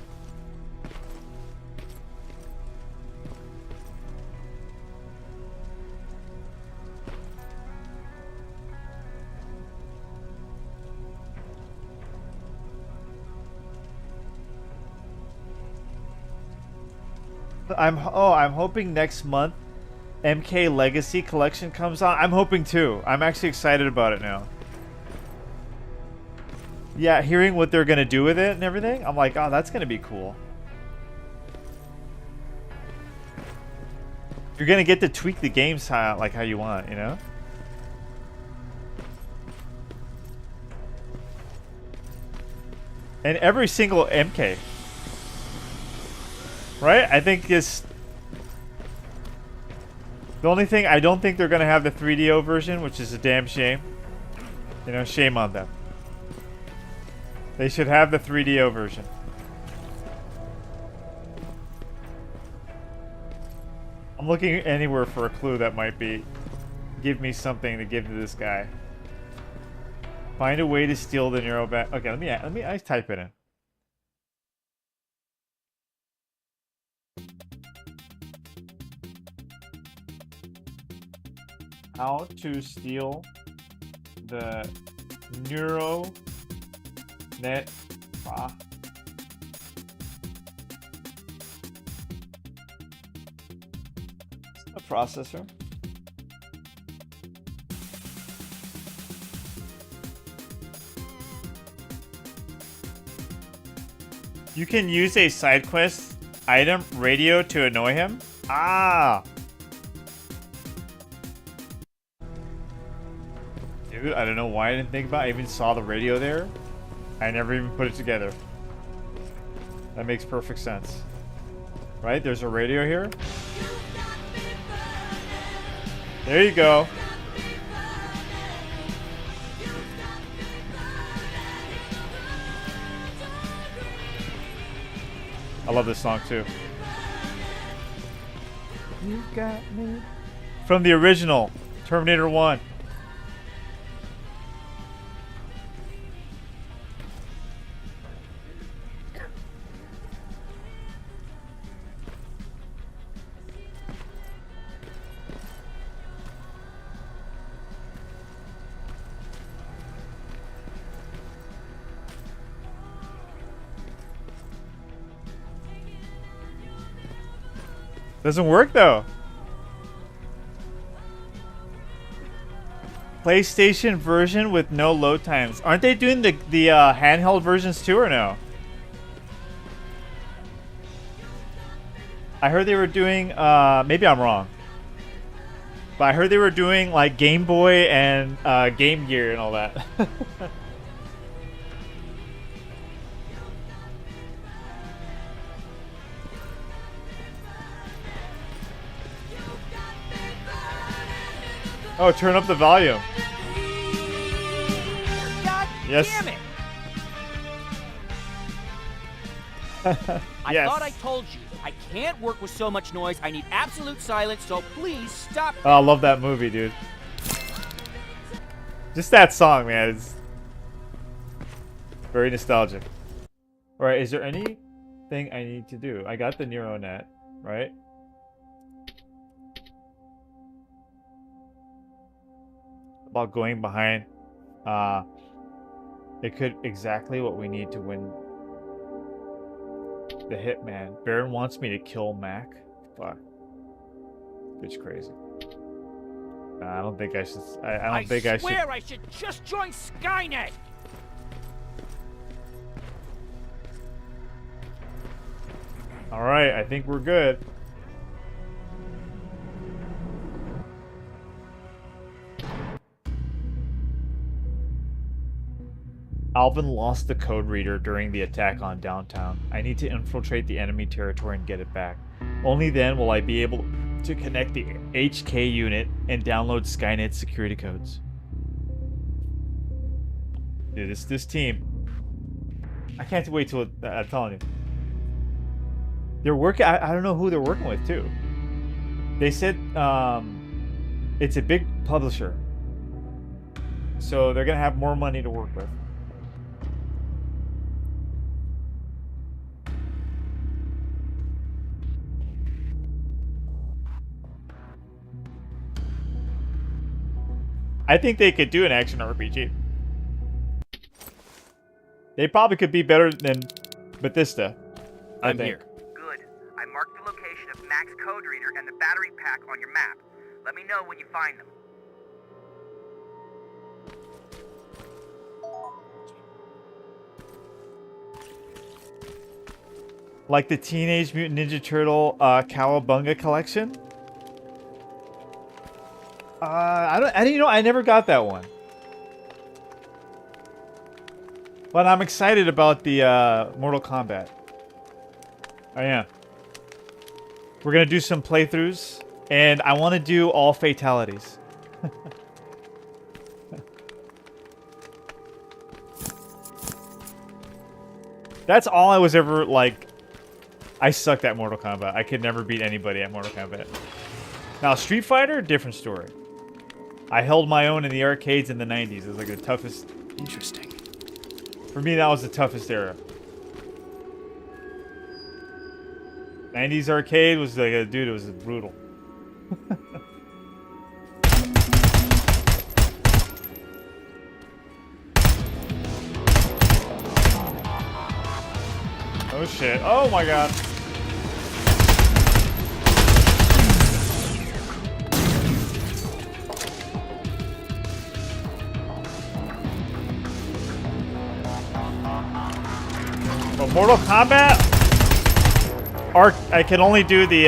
I'm hoping next month MK Legacy Collection comes on. I'm hoping too. I'm actually excited about it now. Yeah, hearing what they're gonna do with it and everything, I'm like, oh, that's gonna be cool. You're gonna get to tweak the games like how you want, you know? And every single MK. Right? I think it's... The only thing, I don't think they're going to have the 3DO version, which is a damn shame. You know, shame on them. They should have the 3DO version. I'm looking anywhere for a clue that might give me something to give to this guy. Find a way to steal the neural back. Okay, let me I type it in. How to steal the neural net. processor. You can use a side quest item radio to annoy him. Ah. Dude, I don't know why I didn't think about it. I even saw the radio there. I never even put it together. That makes perfect sense. Right? There's a radio here. There you go. I love this song too. You got me. From the original Terminator 1. Doesn't work though. PlayStation version with no load times. Aren't they doing the handheld versions too, or no? I heard they were doing. Maybe I'm wrong. But I heard they were doing like Game Boy and Game Gear and all that. Oh, turn up the volume. God yes. damn it! I Yes. thought I told you. I can't work with so much noise. I need absolute silence, so please stop. Oh, I love that movie, dude. Just that song, man. It's very nostalgic. Alright, is there anything I need to do? I got the NeuroNet, right? About going behind. It could exactly what we need to win the Hitman. Baron wants me to kill Mac. Fuck. Bitch crazy. Nah, I don't think I should. I don't think I should. I swear I should just join Skynet. Alright, I think we're good. Alvin lost the code reader during the attack on downtown. I need to infiltrate the enemy territory and get it back. Only then will I be able to connect the HK unit and download Skynet security codes. Dude, this team. I can't wait till I'm telling you. They're working. I don't know who they're working with too. They said it's a big publisher, so they're gonna have more money to work with. I think they could do an action RPG. They probably could be better than Bethesda. I'm here. Good. I marked the location of Mac's code reader and the battery pack on your map. Let me know when you find them. Like the Teenage Mutant Ninja Turtle Cowabunga collection? I never got that one. But I'm excited about the Mortal Kombat. I am. We're gonna do some playthroughs, and I want to do all fatalities. That's all I was ever like. I sucked at Mortal Kombat. I could never beat anybody at Mortal Kombat. Now Street Fighter, different story. I held my own in the arcades in the 90s. It was like the toughest. Interesting. For me, that was the toughest era. 90s arcade was like a dude. It was brutal. Oh shit! Oh my god! But Mortal Kombat, I can only do the.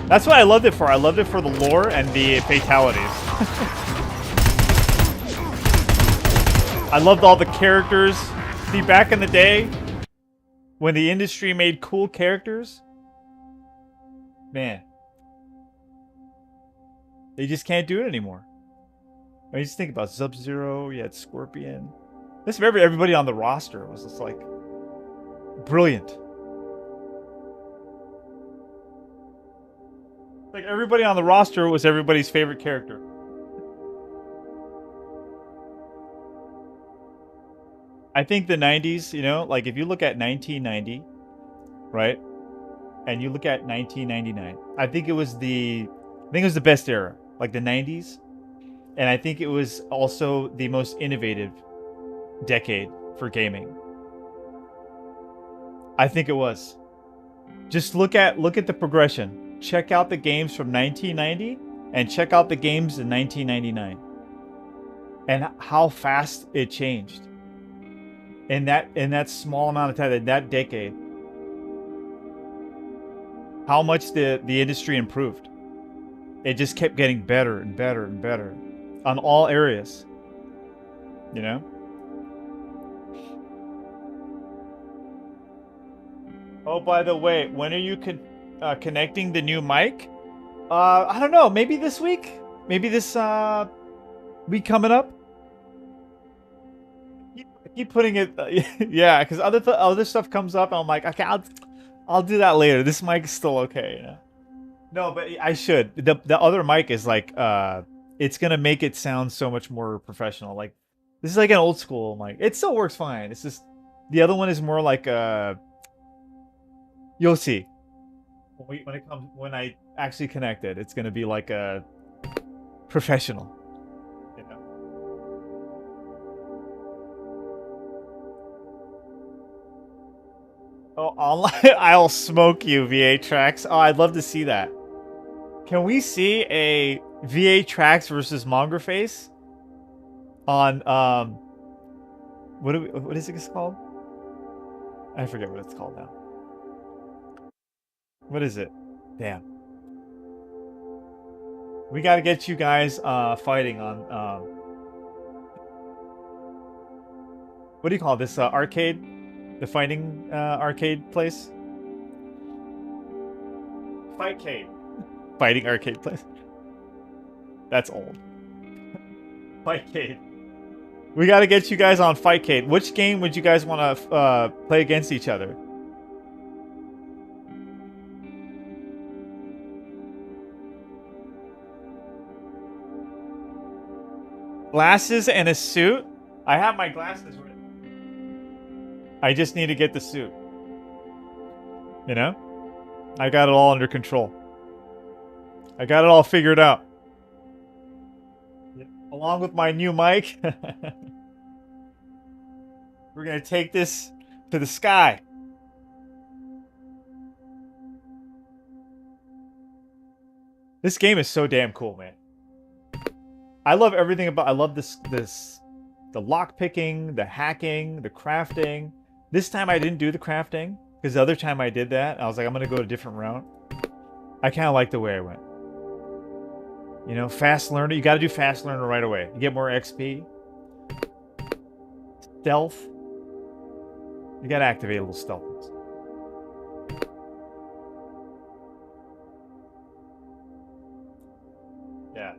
That's what I loved it for. I loved it for the lore and the fatalities. I loved all the characters. See, back in the day, when the industry made cool characters, man, they just can't do it anymore. I mean, just think about Sub-Zero. You had Scorpion. This everybody on the roster was just like brilliant. Like everybody on the roster was everybody's favorite character. I think the 90s, you know, like if you look at 1990, right? And you look at 1999, I think it was the best era, like the 90s. And I think it was also the most innovative decade for gaming. I think it was. Just look at the progression. Check out the games from 1990 and check out the games in 1999. And how fast it changed. In that small amount of time, in that decade. How much the industry improved. It just kept getting better and better and better on all areas. You know? Oh, by the way, when are you connecting the new mic? I don't know. Maybe this week? Maybe this week coming up? I keep putting it... yeah, because other stuff comes up and I'm like, okay, I'll do that later. This mic is still okay, you know? No, but I should. The other mic is like... it's going to make it sound so much more professional. Like, this is like an old school mic. It still works fine. It's just... The other one is more like... You'll see. When I actually connect it, it's gonna be like a professional. You know? Oh, online! I'll smoke you, VA Tracks. Oh, I'd love to see that. Can we see a VA Tracks versus Mongerface on what is it called? I forget what it's called now. What is it? Damn. We gotta get you guys fighting on what do you call this? Arcade? The fighting arcade place? Fightcade. Fighting arcade place. That's old. Fightcade. We gotta get you guys on Fightcade. Which game would you guys want to play against each other? Glasses and a suit? I have my glasses with me. I just need to get the suit. You know? I got it all under control. I got it all figured out. Along with my new mic. We're going to take this to the sky. This game is so damn cool, man. I love everything about. I love the lock picking, the hacking, the crafting. This time I didn't do the crafting because the other time I did that, I was like, I'm gonna go a different route. I kind of like the way I went. You know, fast learner. You got to do fast learner right away. You get more XP. Stealth. You got to activate a little stealth. Yeah.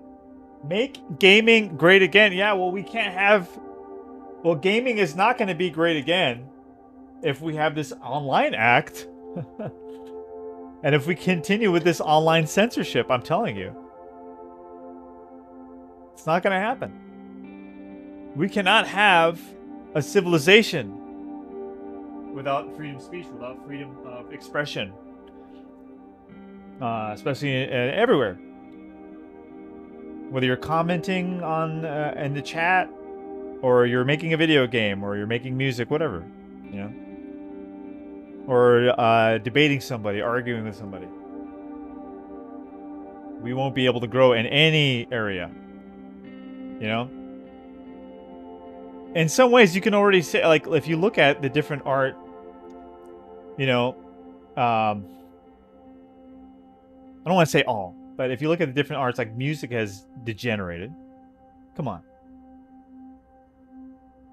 Make gaming great again. Yeah, well, we can't have... Well, gaming is not going to be great again if we have this online act. And if we continue with this online censorship, I'm telling you. It's not going to happen. We cannot have a civilization without freedom of speech, without freedom of expression. Especially everywhere. Whether you're commenting on in the chat, or you're making a video game, or you're making music, whatever, you know, or debating somebody, arguing with somebody, we won't be able to grow in any area, you know. in some ways, you can already say, like, if you look at the different art, you know, I don't want to say all, but if you look at the different arts, like music has degenerated. Come on.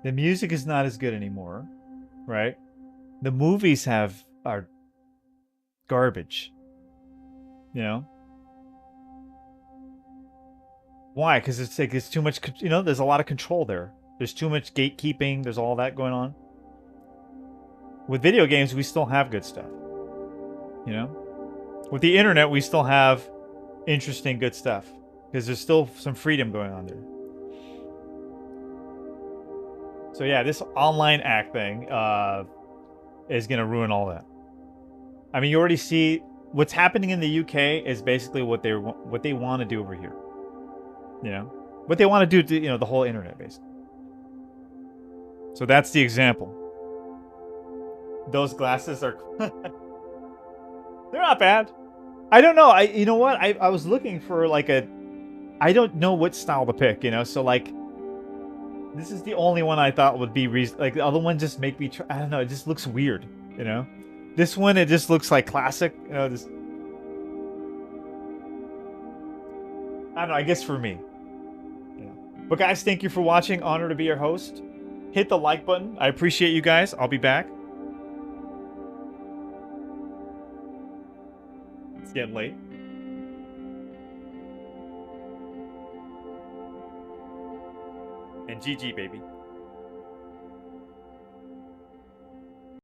The music is not as good anymore, right? The movies are garbage. You know? Why? Because it's like it's too much, you know, there's a lot of control there. There's too much gatekeeping, there's all that going on. With video games, we still have good stuff. You know? With the internet, we still have interesting, good stuff. Because there's still some freedom going on there. So yeah, this online act thing is going to ruin all that. I mean, you already see what's happening in the UK is basically what they want to do over here. You know? What they want to do to, you know, the whole internet, basically. So that's the example. Those glasses are... They're not bad. I don't know. You know what? I was looking for like a... I don't know what style to pick, you know? So like... This is the only one I thought would be like the other one just make me try. I don't know. It just looks weird, you know. This one it just looks like classic, you know. This I don't know. I guess for me, yeah. But guys, thank you for watching. Honor to be your host. Hit the like button. I appreciate you guys. I'll be back. It's getting late. And GG, baby.